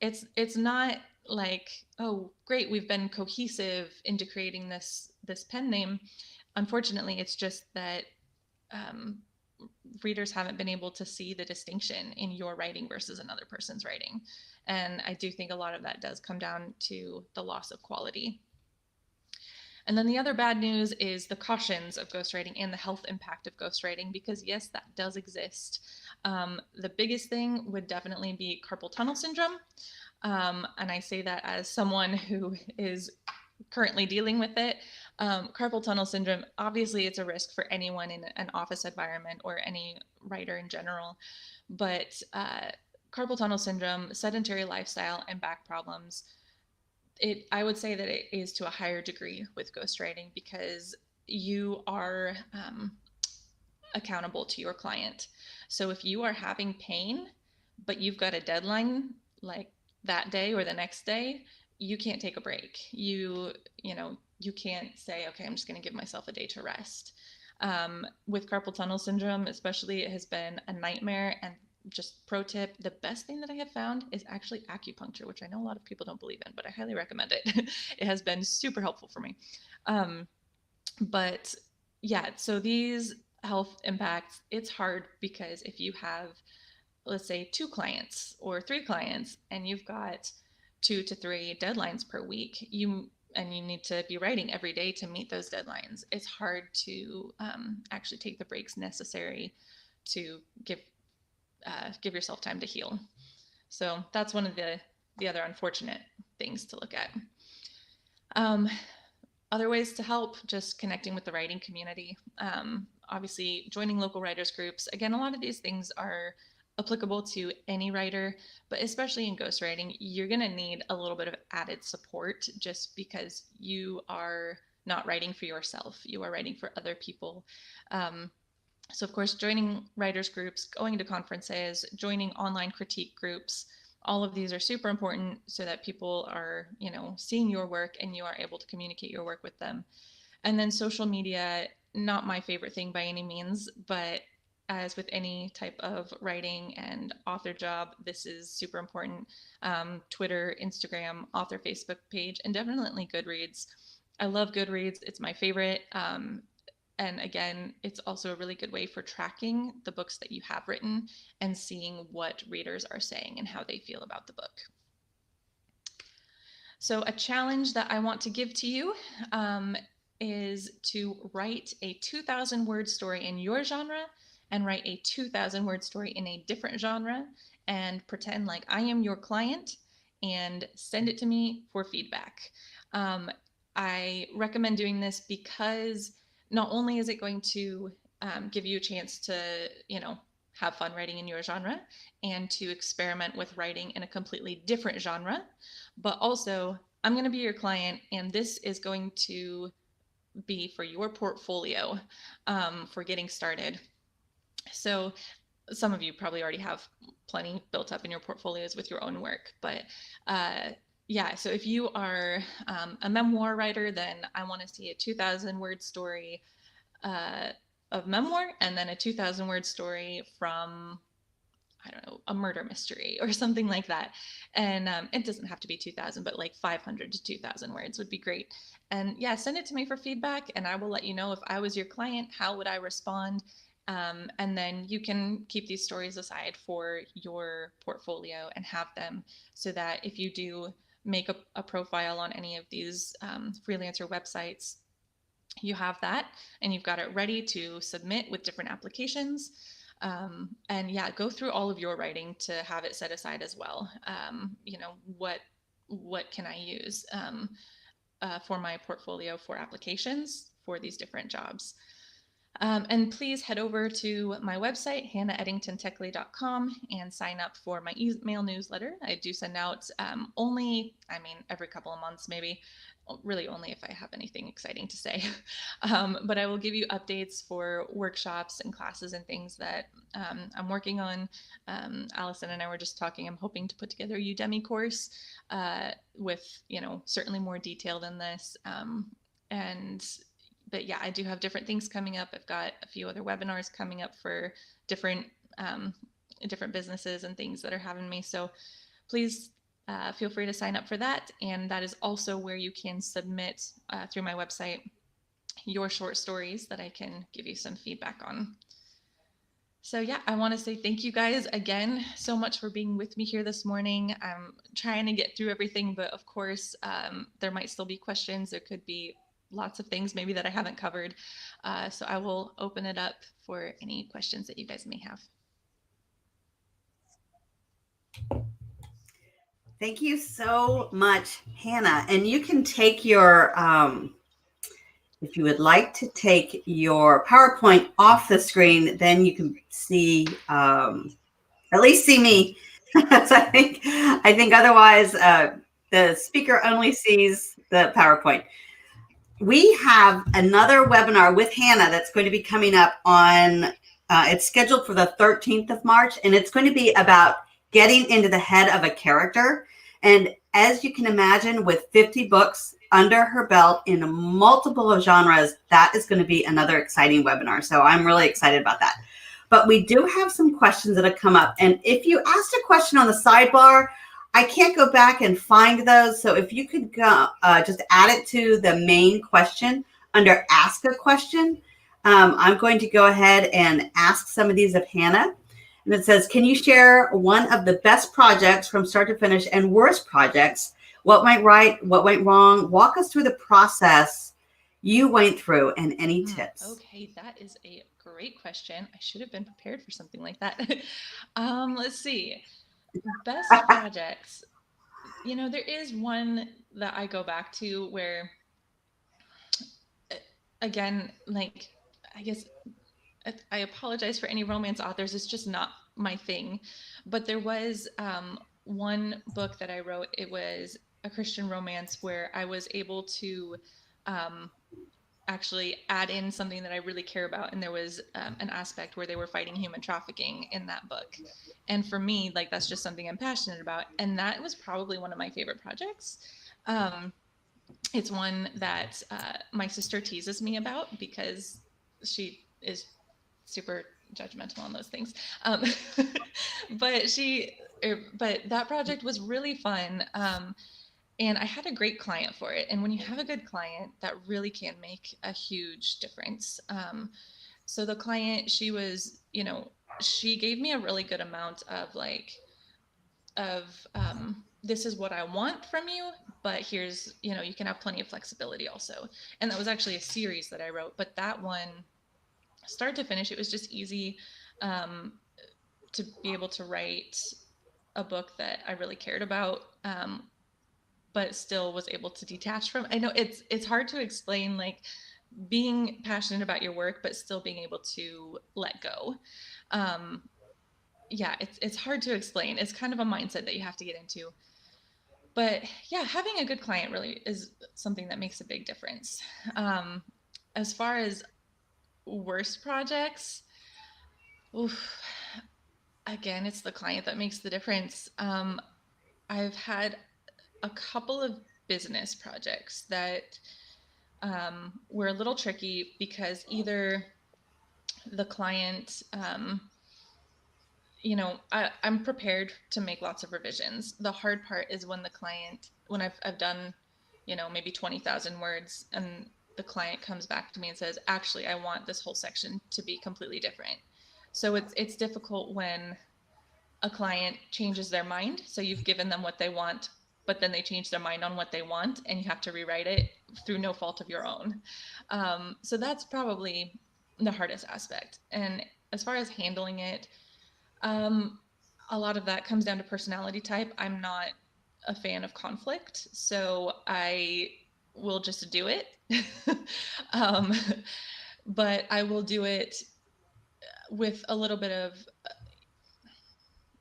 it's not like, oh great, we've been cohesive into creating this pen name. Unfortunately, it's just that um, readers haven't been able to see the distinction in your writing versus another person's writing. And I do think a lot of that does come down to the loss of quality. And then the other bad news is the cautions of ghostwriting and the health impact of ghostwriting, because yes, that does exist. The biggest thing would definitely be carpal tunnel syndrome. And I say that as someone who is currently dealing with it. Carpal tunnel syndrome, obviously it's a risk for anyone in an office environment or any writer in general, but carpal tunnel syndrome, sedentary lifestyle, and back problems, I would say that it is to a higher degree with ghostwriting because you are accountable to your client. So if you are having pain, but you've got a deadline like that day or the next day, you can't take a break. You can't say, okay, I'm just going to give myself a day to rest. With carpal tunnel syndrome, especially, it has been a nightmare. And just pro tip, the best thing that I have found is actually acupuncture, which I know a lot of people don't believe in, but I highly recommend it. It has been super helpful for me. But yeah, so these health impacts, it's hard because if you have, let's say, 2 clients or 3 clients and you've got 2 to 3 deadlines per week, you need to be writing every day to meet those deadlines. It's hard to actually take the breaks necessary to give yourself time to heal. So that's one of the other unfortunate things to look at. Other ways to help, just connecting with the writing community. Obviously, joining local writers groups. Again, a lot of these things are applicable to any writer, but especially in ghostwriting, you're going to need a little bit of added support just because you are not writing for yourself. You are writing for other people. So of course, joining writers groups, going to conferences, joining online critique groups, all of these are super important so that people are, seeing your work and you are able to communicate your work with them. And then social media, not my favorite thing by any means, but as with any type of writing and author job, this is super important. Twitter, Instagram, author Facebook page, and definitely Goodreads. I love Goodreads. It's my favorite. And again, it's also a really good way for tracking the books that you have written and seeing what readers are saying and how they feel about the book. So a challenge that I want to give to you is to write a 2,000 word story in your genre and write a 2,000 word story in a different genre and pretend like I am your client and send it to me for feedback. I recommend doing this because not only is it going to give you a chance to, have fun writing in your genre and to experiment with writing in a completely different genre, but also I'm going to be your client, and this is going to be for your portfolio for getting started. So some of you probably already have plenty built up in your portfolios with your own work, but yeah, so if you are a memoir writer, then I want to see a 2,000 word story of memoir, and then a 2,000 word story from, I don't know, a murder mystery or something like that. And it doesn't have to be 2,000, but like 500 to 2,000 words would be great. And yeah, send it to me for feedback, and I will let you know if I was your client, how would I respond? And then you can keep these stories aside for your portfolio and have them so that if you do make a profile on any of these freelancer websites, you have that and you've got it ready to submit with different applications. And yeah, go through all of your writing to have it set aside as well. What can I use for my portfolio for applications for these different jobs? And please head over to my website, hannaheddingtonteckley.com, and sign up for my email newsletter. I do send out every couple of months, maybe, really only if I have anything exciting to say. But I will give you updates for workshops and classes and things that I'm working on. Allison and I were just talking. I'm hoping to put together a Udemy course with, certainly more detail than this. But yeah, I do have different things coming up. I've got a few other webinars coming up for different businesses and things that are having me. So please feel free to sign up for that. And that is also where you can submit through my website your short stories that I can give you some feedback on. So yeah, I want to say thank you guys again so much for being with me here this morning. I'm trying to get through everything, but of course, there might still be questions. There could be lots of things maybe that I haven't covered. So I will open it up for any questions that you guys may have. Thank you so much, Hannah. And you can take your, if you would like to take your PowerPoint off the screen, then you can see, at least see me. So I think otherwise the speaker only sees the PowerPoint. We have another webinar with Hannah that's going to be coming up on, it's scheduled for the 13th of March, and it's going to be about getting into the head of a character. And as you can imagine, with 50 books under her belt in multiple genres, that is going to be another exciting webinar. So I'm really excited about that. But we do have some questions that have come up. And if you asked a question on the sidebar, I can't go back and find those. So if you could go, just add it to the main question under Ask a Question. I'm going to go ahead and ask some of these of Hannah. And it says, can you share one of the best projects from start to finish and worst projects? What went right? What went wrong? Walk us through the process you went through and any tips. Okay, that is a great question. I should have been prepared for something like that. Let's see. Best projects. There is one that I go back to where, again, like, I guess I apologize for any romance authors. It's just not my thing. But there was one book that I wrote. It was a Christian romance where I was able to actually add in something that I really care about. And there was an aspect where they were fighting human trafficking in that book. And for me, like, that's just something I'm passionate about. And that was probably one of my favorite projects. It's one that my sister teases me about because she is super judgmental on those things. But that project was really fun. And I had a great client for it. And when you have a good client, that really can make a huge difference. So the client, she was, she gave me a really good amount of this is what I want from you, but here's, you can have plenty of flexibility also. And that was actually a series that I wrote, but that one, start to finish, it was just easy to be able to write a book that I really cared about, but still was able to detach from. I know it's hard to explain, like being passionate about your work, but still being able to let go. Yeah, it's hard to explain. It's kind of a mindset that you have to get into. But yeah, having a good client really is something that makes a big difference. Um, as far as worst projects, oof, again, it's the client that makes the difference. I've had a couple of business projects that were a little tricky because either the client, I'm prepared to make lots of revisions. The hard part is when the client, when I've done, maybe 20,000 words, and the client comes back to me and says, actually, I want this whole section to be completely different. So it's difficult when a client changes their mind. So you've given them what they want, but then they change their mind on what they want, and you have to rewrite it through no fault of your own. So that's probably the hardest aspect. And as far as handling it, um, a lot of that comes down to personality type. I'm not a fan of conflict, so I will just do it. um, but I will do it with a little bit of,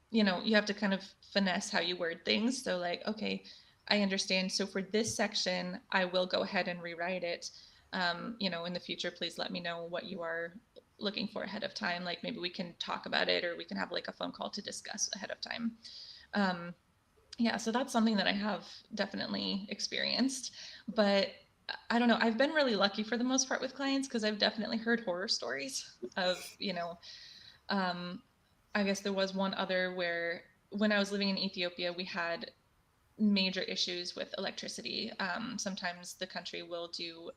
you have to kind of finesse how you word things. So, like, okay, I understand. So for this section, I will go ahead and rewrite it. In the future, please let me know what you are looking for ahead of time. Like maybe we can talk about it, or we can have like a phone call to discuss ahead of time. Yeah, so that's something that I have definitely experienced. But I don't know, I've been really lucky for the most part with clients because I've definitely heard horror stories of, um, I guess there was one other where when I was living in Ethiopia, we had major issues with electricity. Sometimes the country will do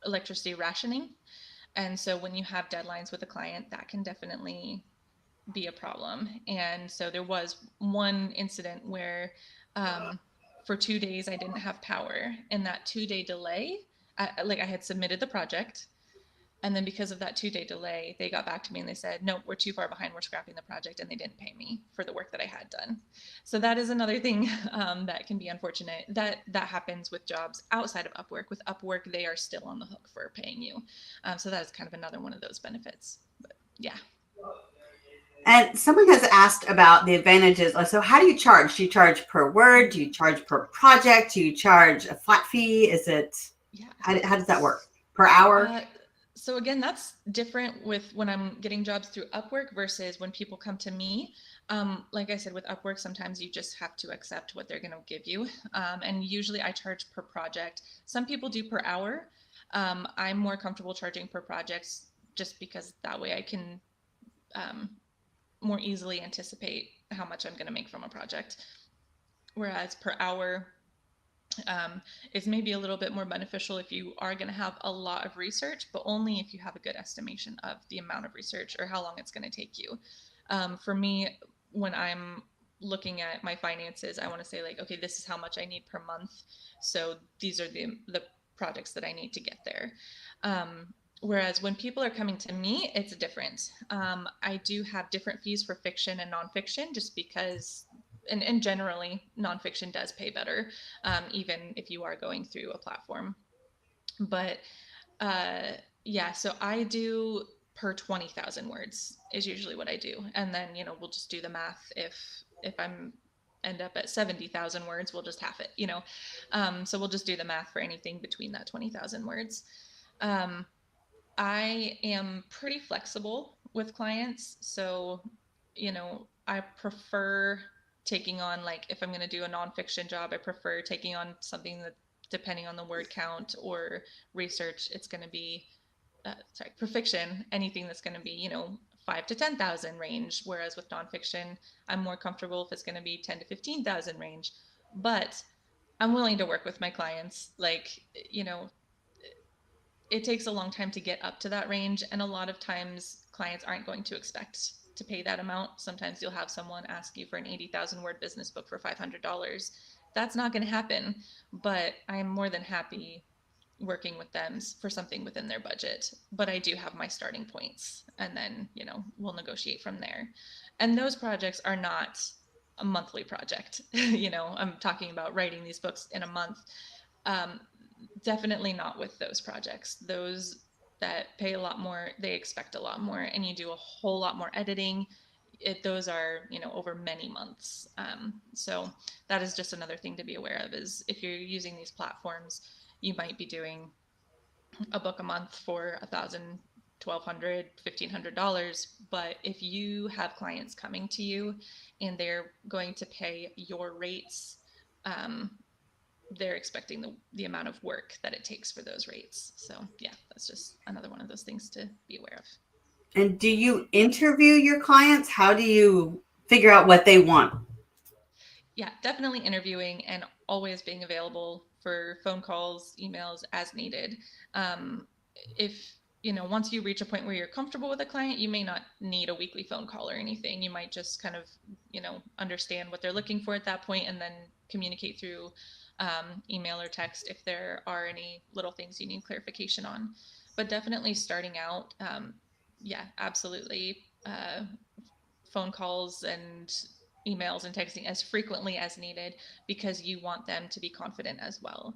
electricity rationing. And so when you have deadlines with a client, that can definitely be a problem. And so there was one incident where for 2 days I didn't have power. And that 2 day delay, I had submitted the project. And then because of that 2 day delay, they got back to me and they said, nope, we're too far behind. We're scrapping the project. And they didn't pay me for the work that I had done. So that is another thing that can be unfortunate. That happens with jobs outside of Upwork. With Upwork, they are still on the hook for paying you. So that is kind of another one of those benefits. But yeah. And someone has asked about the advantages. So how do you charge? Do you charge per word? Do you charge per project? Do you charge a flat fee? Is it, Yeah. how does that work? Per hour? So again, that's different with when I'm getting jobs through Upwork versus when people come to me. Like I said, with Upwork, sometimes you just have to accept what they're going to give you. And usually I charge per project. Some people do per hour. I'm more comfortable charging per projects just because that way I can more easily anticipate how much I'm going to make from a project. Whereas per hour, is maybe a little bit more beneficial if you are going to have a lot of research, but only if you have a good estimation of the amount of research or how long it's going to take you. For me, when I'm looking at my finances, I want to say like, okay, this is how much I need per month. So these are the projects that I need to get there. Whereas when people are coming to me, it's different. I do have different fees for fiction and nonfiction just because, and generally, nonfiction does pay better, even if you are going through a platform. But uh, yeah, so I do per 20,000 words is usually what I do. And then, we'll just do the math. If I'm end up at 70,000 words, we'll just half it, so we'll just do the math for anything between that 20,000 words. I am pretty flexible with clients. So, I prefer taking on, like, if I'm going to do a nonfiction job, I prefer taking on something that, depending on the word count or research, it's going to be, for fiction, anything that's going to be, 5 to 10,000 range. Whereas with nonfiction, I'm more comfortable if it's going to be 10 to 15,000 range. But I'm willing to work with my clients. Like, it takes a long time to get up to that range. And a lot of times clients aren't going to expect to pay that amount. Sometimes you'll have someone ask you for an 80,000 word business book for $500. That's not going to happen, but I'm more than happy working with them for something within their budget. But I do have my starting points, and then, we'll negotiate from there. And those projects are not a monthly project. I'm talking about writing these books in a month. Definitely not with those projects. Those that pay a lot more, they expect a lot more, and you do a whole lot more editing. Those are, over many months. So that is just another thing to be aware of, is if you're using these platforms, you might be doing a book a month for $1,000, $1,200, $1,500. But if you have clients coming to you and they're going to pay your rates, they're expecting the amount of work that it takes for those rates. So yeah, that's just another one of those things to be aware of. And do you interview your clients? How do you figure out what they want? Yeah, definitely interviewing and always being available for phone calls, emails as needed. If once you reach a point where you're comfortable with a client, you may not need a weekly phone call or anything. You might just kind of, understand what they're looking for at that point, and then communicate through email or text if there are any little things you need clarification on. But definitely starting out, yeah, absolutely. Phone calls and emails and texting as frequently as needed, because you want them to be confident as well.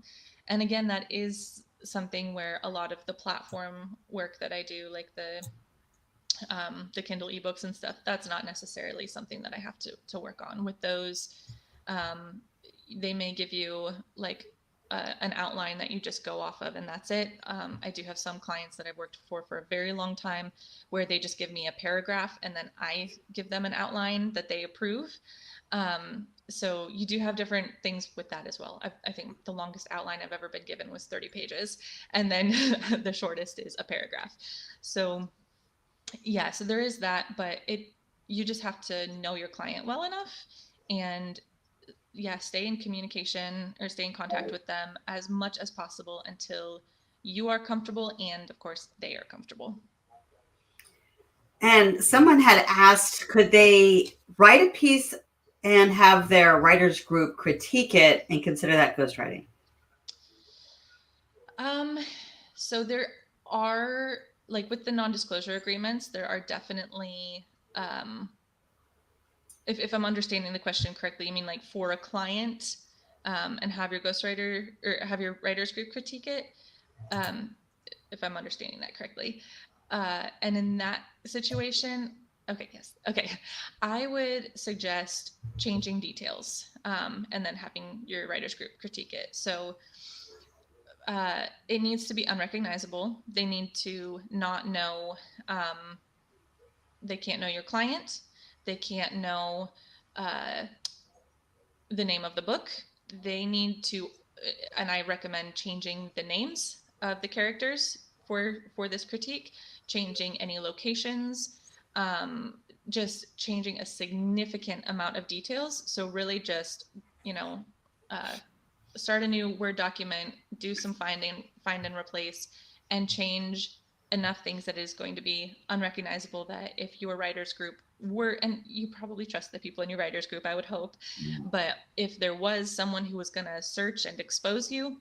And again, that is something where a lot of the platform work that I do, like the Kindle ebooks and stuff, that's not necessarily something that I have to work on. With those, um, they may give you like an outline that you just go off of, and that's it. I do have some clients that I've worked for a very long time, where they just give me a paragraph and then I give them an outline that they approve. So you do have different things with that as well. I think the longest outline I've ever been given was 30 pages, and then the shortest is a paragraph. So yeah, so there is that, but you just have to know your client well enough, and yeah, stay in communication or stay in contact with them as much as possible until you are comfortable and of course they are comfortable. And someone had asked, could they write a piece and have their writers group critique it and consider that ghostwriting? Um, so there are, like with the non-disclosure agreements, there are definitely, if I'm understanding the question correctly, you mean like for a client, and have your ghostwriter or have your writers group critique it, um, if I'm understanding that correctly. And in that situation, okay, yes, okay, I would suggest changing details, and then having your writers group critique it. So it needs to be unrecognizable. They need to not know, they can't know your client. They can't know uh, the name of the book. They need to, and I recommend changing the names of the characters for this critique, changing any locations, just changing a significant amount of details. So really just, you know, uh, start a new Word document, do some find and replace, and change enough things that is going to be unrecognizable, that if your writers group were, and you probably trust the people in your writers group, I would hope, but if there was someone who was going to search and expose you,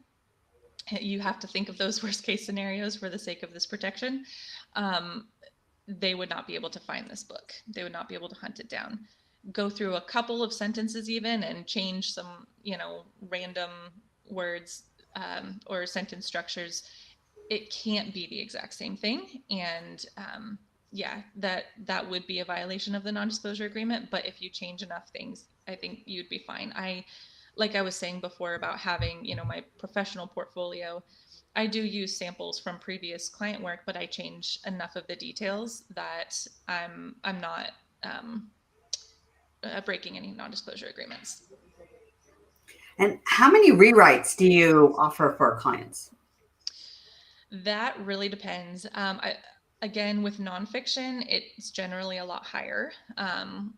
you have to think of those worst case scenarios for the sake of this protection. Um, they would not be able to find this book. They would not be able to hunt it down. Go through a couple of sentences even and change some, random words, or sentence structures. It can't be the exact same thing. And yeah, that would be a violation of the non-disclosure agreement. But if you change enough things, I think you'd be fine. Like I was saying before about having, my professional portfolio, I do use samples from previous client work, but I change enough of the details that I'm not breaking any non-disclosure agreements. And how many rewrites do you offer for clients? That really depends. Again, with nonfiction, it's generally a lot higher,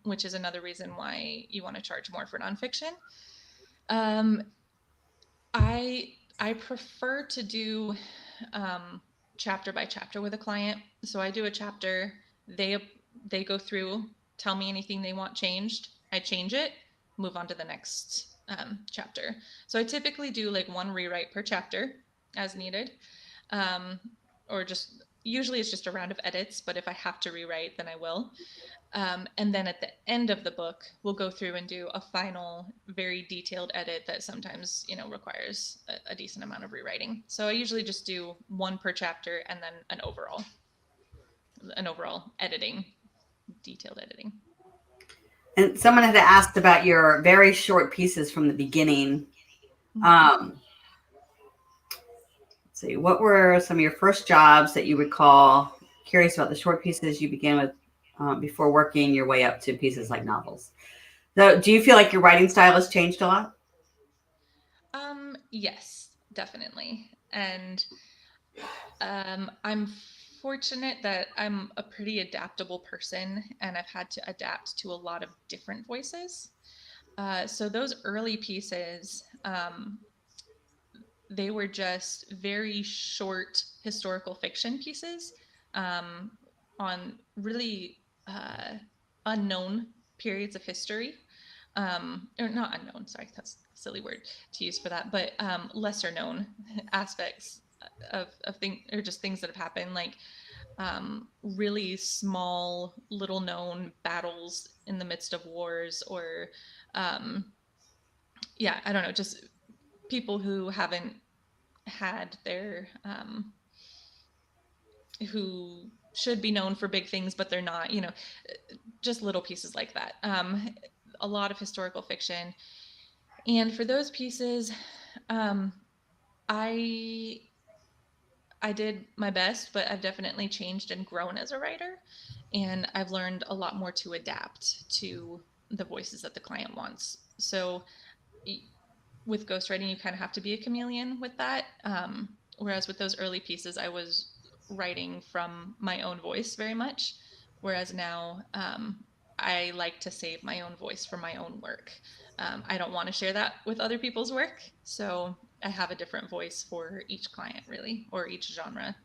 which is another reason why you want to charge more for nonfiction. Um, I prefer to do chapter by chapter with a client. So I do a chapter, they go through, tell me anything they want changed, I change it, move on to the next chapter. So I typically do like one rewrite per chapter as needed, or just usually it's just a round of edits. But if I have to rewrite, then I will. And then at the end of the book, we'll go through and do a final, very detailed edit that sometimes, requires a decent amount of rewriting. So I usually just do one per chapter and then an overall editing, detailed editing. And someone had asked about your very short pieces from the beginning. Let's see, what were some of your first jobs that you recall? Curious about the short pieces you began with before working your way up to pieces like novels. So, do you feel like your writing style has changed a lot? Yes, definitely. And I'm fortunate that I'm a pretty adaptable person, and I've had to adapt to a lot of different voices. So those early pieces, they were just very short historical fiction pieces on really unknown periods of history. Or not unknown, sorry, that's a silly word to use for that, but lesser known aspects of things, or just things that have happened, like really small, little known battles in the midst of wars, or yeah, I don't know, just people who haven't had their who should be known for big things but they're not, just little pieces like that. A lot of historical fiction, and for those pieces, I I did my best, but I've definitely changed and grown as a writer, and I've learned a lot more to adapt to the voices that the client wants. So with ghostwriting, you kind of have to be a chameleon with that. Whereas with those early pieces, I was writing from my own voice very much. Whereas now, I like to save my own voice for my own work. I don't want to share that with other people's work. So I have a different voice for each client, really, or each genre.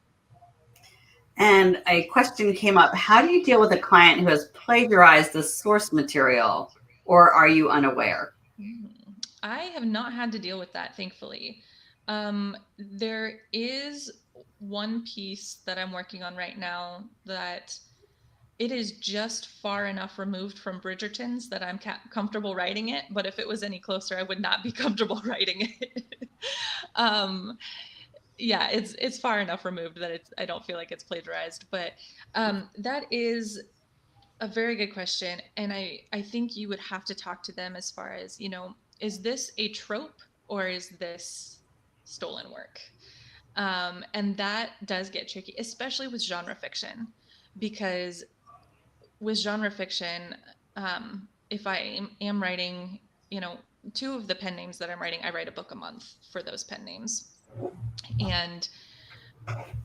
And a question came up: how do you deal with a client who has plagiarized the source material, or are you unaware? I have not had to deal with that, thankfully. There is one piece that I'm working on right now that it is just far enough removed from Bridgerton's that I'm comfortable writing it, but if it was any closer, I would not be comfortable writing it. um, yeah, it's far enough removed that I don't feel like it's plagiarized, but that is a very good question, and I think you would have to talk to them as far as, is this a trope or is this stolen work? And that does get tricky, especially with genre fiction, because with genre fiction, if I am writing, two of the pen names that I'm writing, I write a book a month for those pen names. And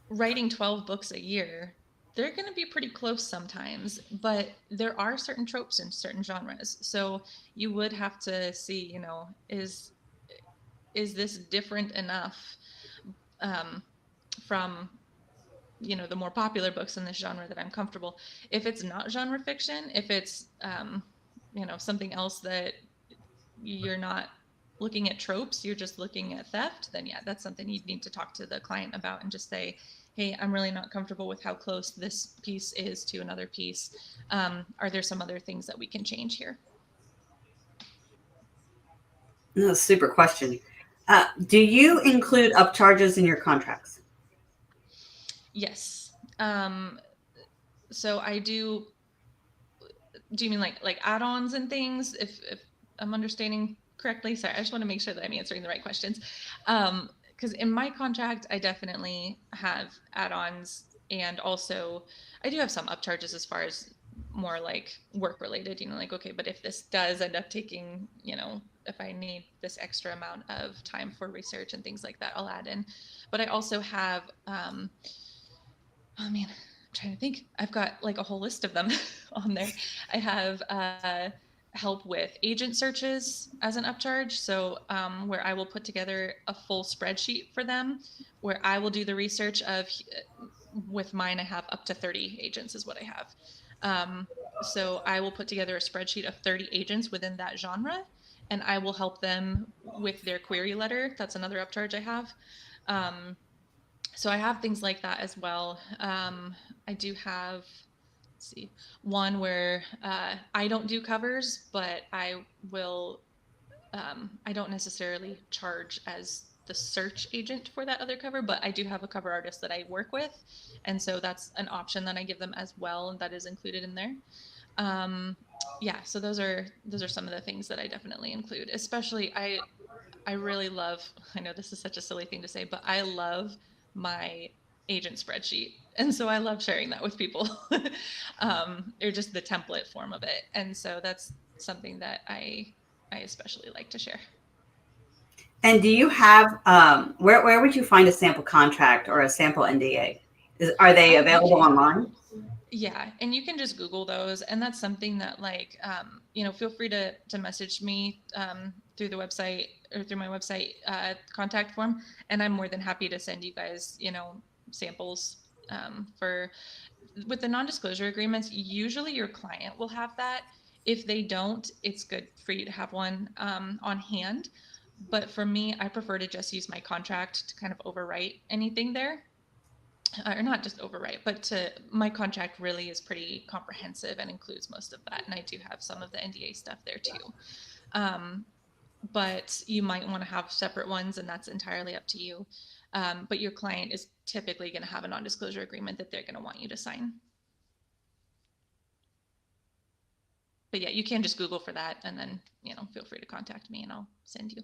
writing 12 books a year, they're going to be pretty close sometimes, but there are certain tropes in certain genres. So you would have to see, is this different enough um, from the more popular books in this genre that I'm comfortable. If it's not genre fiction, if it's something else that you're not looking at tropes, you're just looking at theft, then yeah, that's something you'd need to talk to the client about and just say, hey, I'm really not comfortable with how close this piece is to another piece. Are there some other things that we can change here? That's a super question. Do you include upcharges in your contracts? Yes. So I do. Do you mean like add-ons and things? If I'm understanding correctly, sorry, I just want to make sure that I'm answering the right questions. Because in my contract, I definitely have add-ons, and also I do have some upcharges as far as more like work related. Like, okay, but if this does end up taking, if I need this extra amount of time for research and things like that, I'll add in. But I also have oh man, I'm trying to think. I've got like a whole list of them on there. I have help with agent searches as an upcharge. So where I will put together a full spreadsheet for them, where I will do the research of, with mine, I have up to 30 agents is what I have. So I will put together a spreadsheet of 30 agents within that genre, and I will help them with their query letter. That's another upcharge I have. So I have things like that as well. I do have see, one where I don't do covers, but I will, I don't necessarily charge as the search agent for that other cover, but I do have a cover artist that I work with. And so that's an option that I give them as well. And that is included in there. Yeah, so those are some of the things that I definitely include. Especially I really love, I know this is such a silly thing to say, but I love my agent spreadsheet. And so I love sharing that with people, or just the template form of it. And so that's something that I especially like to share. And do you have, where would you find a sample contract or a sample NDA? Are they available online? Yeah, and you can just Google those, and that's something that, like, feel free to message me through the website or through my website contact form, and I'm more than happy to send you guys, samples for with the non-disclosure agreements. Usually, your client will have that. If they don't, it's good for you to have one on hand. But for me, I prefer to just use my contract to kind of overwrite anything there. Or not just overwrite, but my contract really is pretty comprehensive and includes most of that. And I do have some of the NDA stuff there too. But you might want to have separate ones, and that's entirely up to you. But your client is typically going to have a non-disclosure agreement that they're going to want you to sign. But yeah, you can just Google for that, and then, feel free to contact me and I'll send you.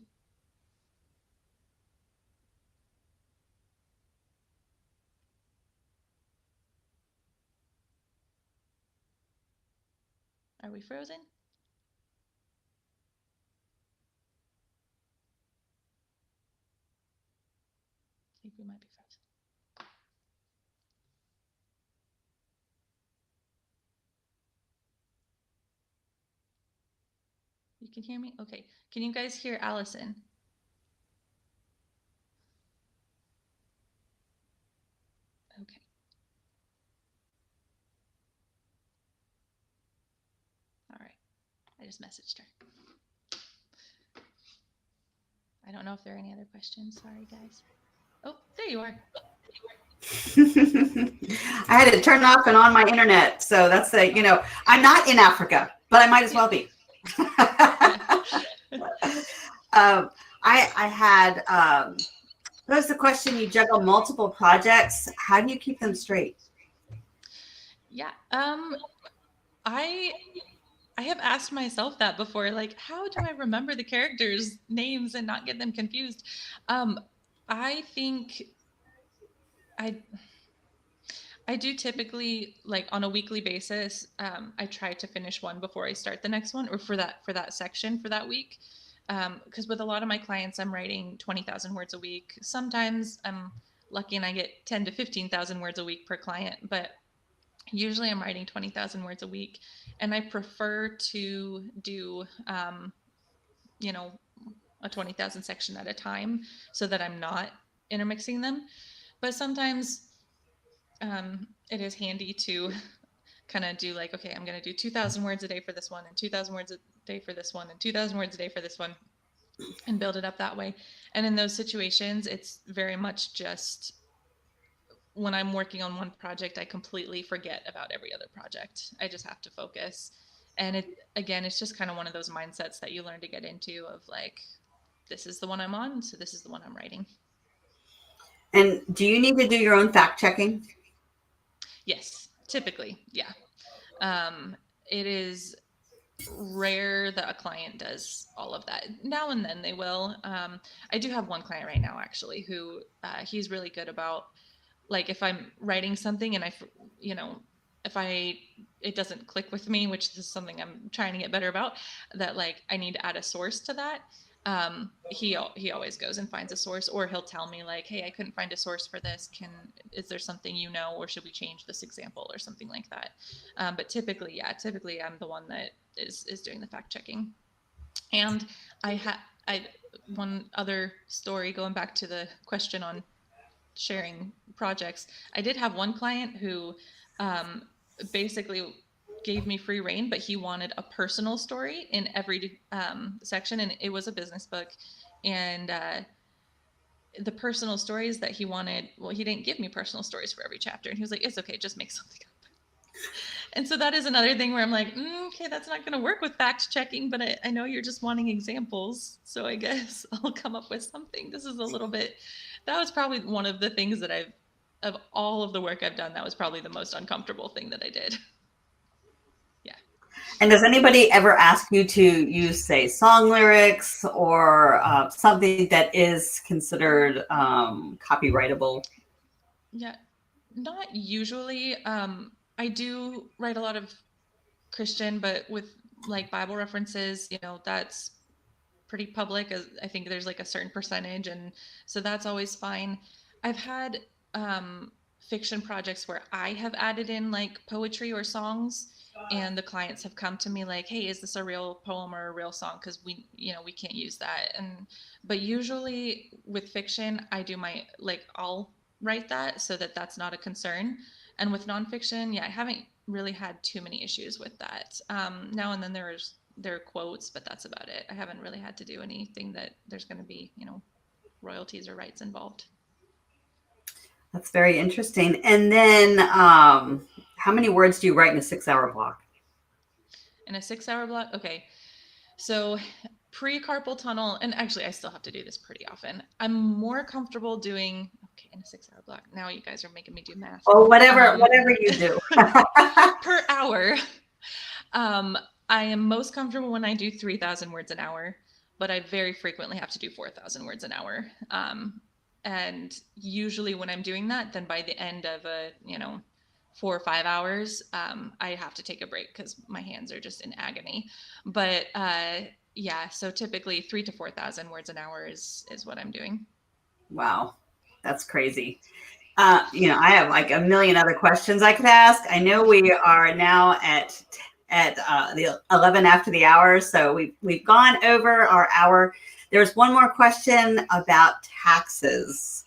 Are we frozen? I think we might be frozen. You can hear me? Okay. Can you guys hear Allison? Okay. All right. I just messaged her. I don't know if there are any other questions. Sorry, guys. Oh, there you are. I had to turn off and on my internet. So that's I'm not in Africa, but I might as well be. I had, that was the question. You juggle multiple projects. How do you keep them straight? Yeah. I have asked myself that before, like, how do I remember the characters' names and not get them confused? I think I do typically, like, on a weekly basis, I try to finish one before I start the next one, or for that section for that week. Because with a lot of my clients, I'm writing 20,000 words a week. Sometimes I'm lucky and I get 10 to 15,000 words a week per client, but usually I'm writing 20,000 words a week, and I prefer to do, a 20,000 section at a time so that I'm not intermixing them. But sometimes it is handy to kind of do, like, okay, I'm going to do 2,000 words a day for this one, and 2,000 words a day for this one, and 2,000 words a day for this one, and build it up that way. And in those situations, it's very much just, when I'm working on one project, I completely forget about every other project. I just have to focus. And it's just kind of one of those mindsets that you learn to get into, of, like, this is the one I'm on, so this is the one I'm writing. And do you need to do your own fact checking? Yes, typically, yeah. It is rare that a client does all of that. Now and then they will. I do have one client right now, actually, who he's really good about, like, if I'm writing something and if it doesn't click with me, which is something I'm trying to get better about, that, like, I need to add a source to that. He always goes and finds a source, or he'll tell me, like, hey, I couldn't find a source for this. Is there something, or should we change this example or something like that? But typically I'm the one that is doing the fact checking. And one other story, going back to the question on sharing projects. I did have one client who basically gave me free reign, but he wanted a personal story in every section, and it was a business book. And the personal stories that he wanted, well, he didn't give me personal stories for every chapter, and he was like, it's okay, just make something up. And so that is another thing where I'm like, okay, that's not going to work with fact checking, but I know you're just wanting examples. So I guess I'll come up with something. This is a little bit, that was probably one of the things that of all of the work I've done, that was probably the most uncomfortable thing that I did. Yeah. And does anybody ever ask you to use, say, song lyrics or something that is considered copyrightable? Yeah, not usually. I do write a lot of Christian, but with like Bible references, that's pretty public. I think there's like a certain percentage, and so that's always fine. I've had fiction projects where I have added in like poetry or songs, and the clients have come to me like, hey, is this a real poem or a real song, because we can't use that. But usually with fiction, I do I'll write that so that that's not a concern. And with nonfiction, yeah, I haven't really had too many issues with that. Now and then there are quotes, but that's about it. I haven't really had to do anything that there's going to be, royalties or rights involved. That's very interesting. And then how many words do you write in a 6-hour block? In a 6-hour block? Okay. So pre-carpal tunnel, and actually I still have to do this pretty often. I'm more comfortable doing, okay, in a 6-hour block. Now you guys are making me do math. Oh, whatever you do. Per hour. I am most comfortable when I do 3,000 words an hour, but I very frequently have to do 4,000 words an hour. And usually when I'm doing that, then by the end of 4 or 5 hours, I have to take a break because my hands are just in agony. But yeah, so typically 3,000 to 4,000 words an hour is what I'm doing. Wow, that's crazy. I have like a million other questions I could ask. I know we are now at the 11 after the hour, so we've gone over our hour. There's one more question about taxes,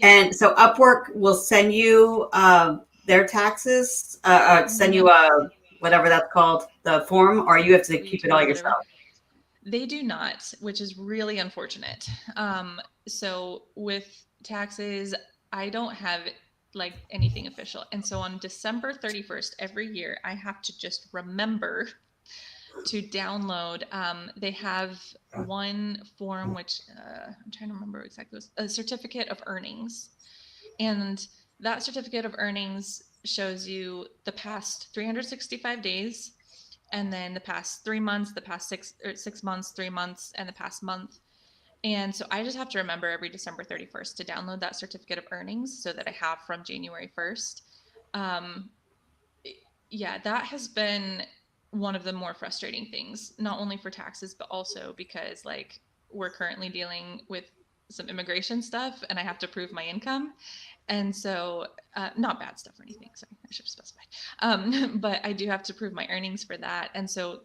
and so Upwork will send you their taxes, send you whatever that's called, the form, or you have to keep it all yourself. They do not, which is really unfortunate. So with taxes, I don't have like anything official. And so on December 31st, every year, I have to just remember to download. They have one form, which I'm trying to remember exactly, a certificate of earnings. And that certificate of earnings shows you the past 365 days, and then the past 3 months, the past 6 months, 3 months, and the past month. And so I just have to remember every December 31st to download that certificate of earnings so that I have from January 1st. Yeah, that has been one of the more frustrating things, not only for taxes, but also because like we're currently dealing with some immigration stuff and I have to prove my income. And so, not bad stuff or anything, sorry, I should have specified. But I do have to prove my earnings for that. And so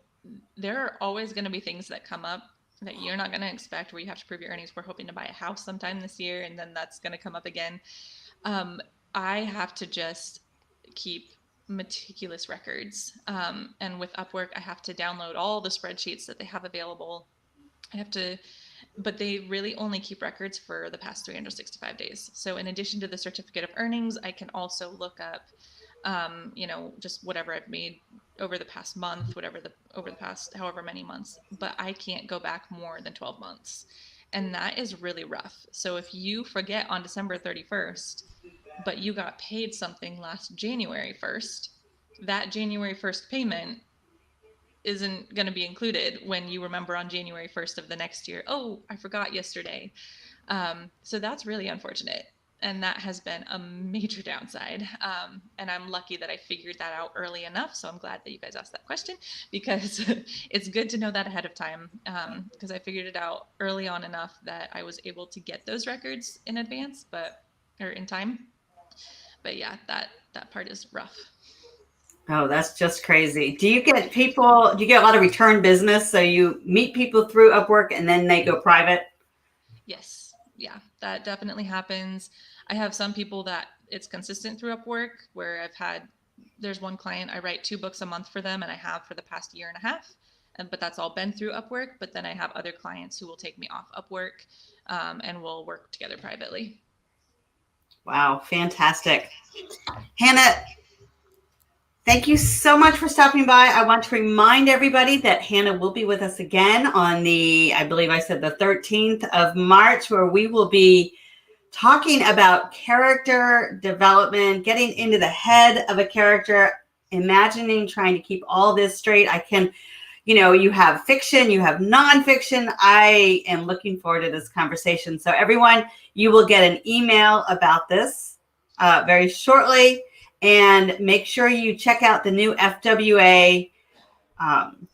there are always going to be things that come up that you're not going to expect where you have to prove your earnings. We're hoping to buy a house sometime this year, and then that's going to come up again. I have to just keep meticulous records. And with Upwork, I have to download all the spreadsheets that they have available. But they really only keep records for the past 365 days. So in addition to the certificate of earnings, I can also look up, just whatever I've made over the past month, over the past however many months, but I can't go back more than 12 months. And that is really rough. So if you forget on December 31st, but you got paid something last January 1st, that January 1st payment isn't going to be included when you remember on January 1st of the next year, oh, I forgot yesterday. So that's really unfortunate. And that has been a major downside. And I'm lucky that I figured that out early enough. So I'm glad that you guys asked that question, because it's good to know that ahead of time, because I figured it out early on enough that I was able to get those records in advance, or in time. But yeah, that part is rough. Oh, that's just crazy. Do you get a lot of return business? So you meet people through Upwork and then they go private? Yes. Yeah, that definitely happens. I have some people that it's consistent through Upwork, where there's one client, I write 2 books a month for them, and I have for the past year and a half. But that's all been through Upwork. But then I have other clients who will take me off Upwork, and we'll work together privately. Wow, fantastic. Hannah, Thank you so much for stopping by. I want to remind everybody that Hannah will be with us again on I believe I said the 13th of March, where we will be talking about character development, getting into the head of a character, imagining trying to keep all this straight. You have fiction, you have nonfiction. I am looking forward to this conversation. So everyone, you will get an email about this very shortly. And make sure you check out the new FWA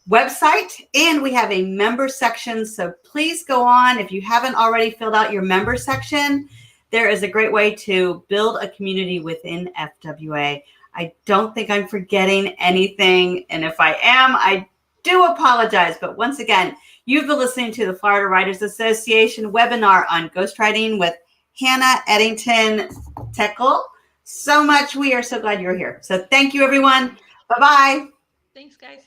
website. And we have a member section. So please go on. If you haven't already filled out your member section, there is a great way to build a community within FWA. I don't think I'm forgetting anything. And if I am, I do apologize. But once again, you've been listening to the Florida Writers Association webinar on ghostwriting with Hannah Eddington Teckle. So much. We are so glad you're here. So thank you, everyone. Bye-bye. Thanks, guys.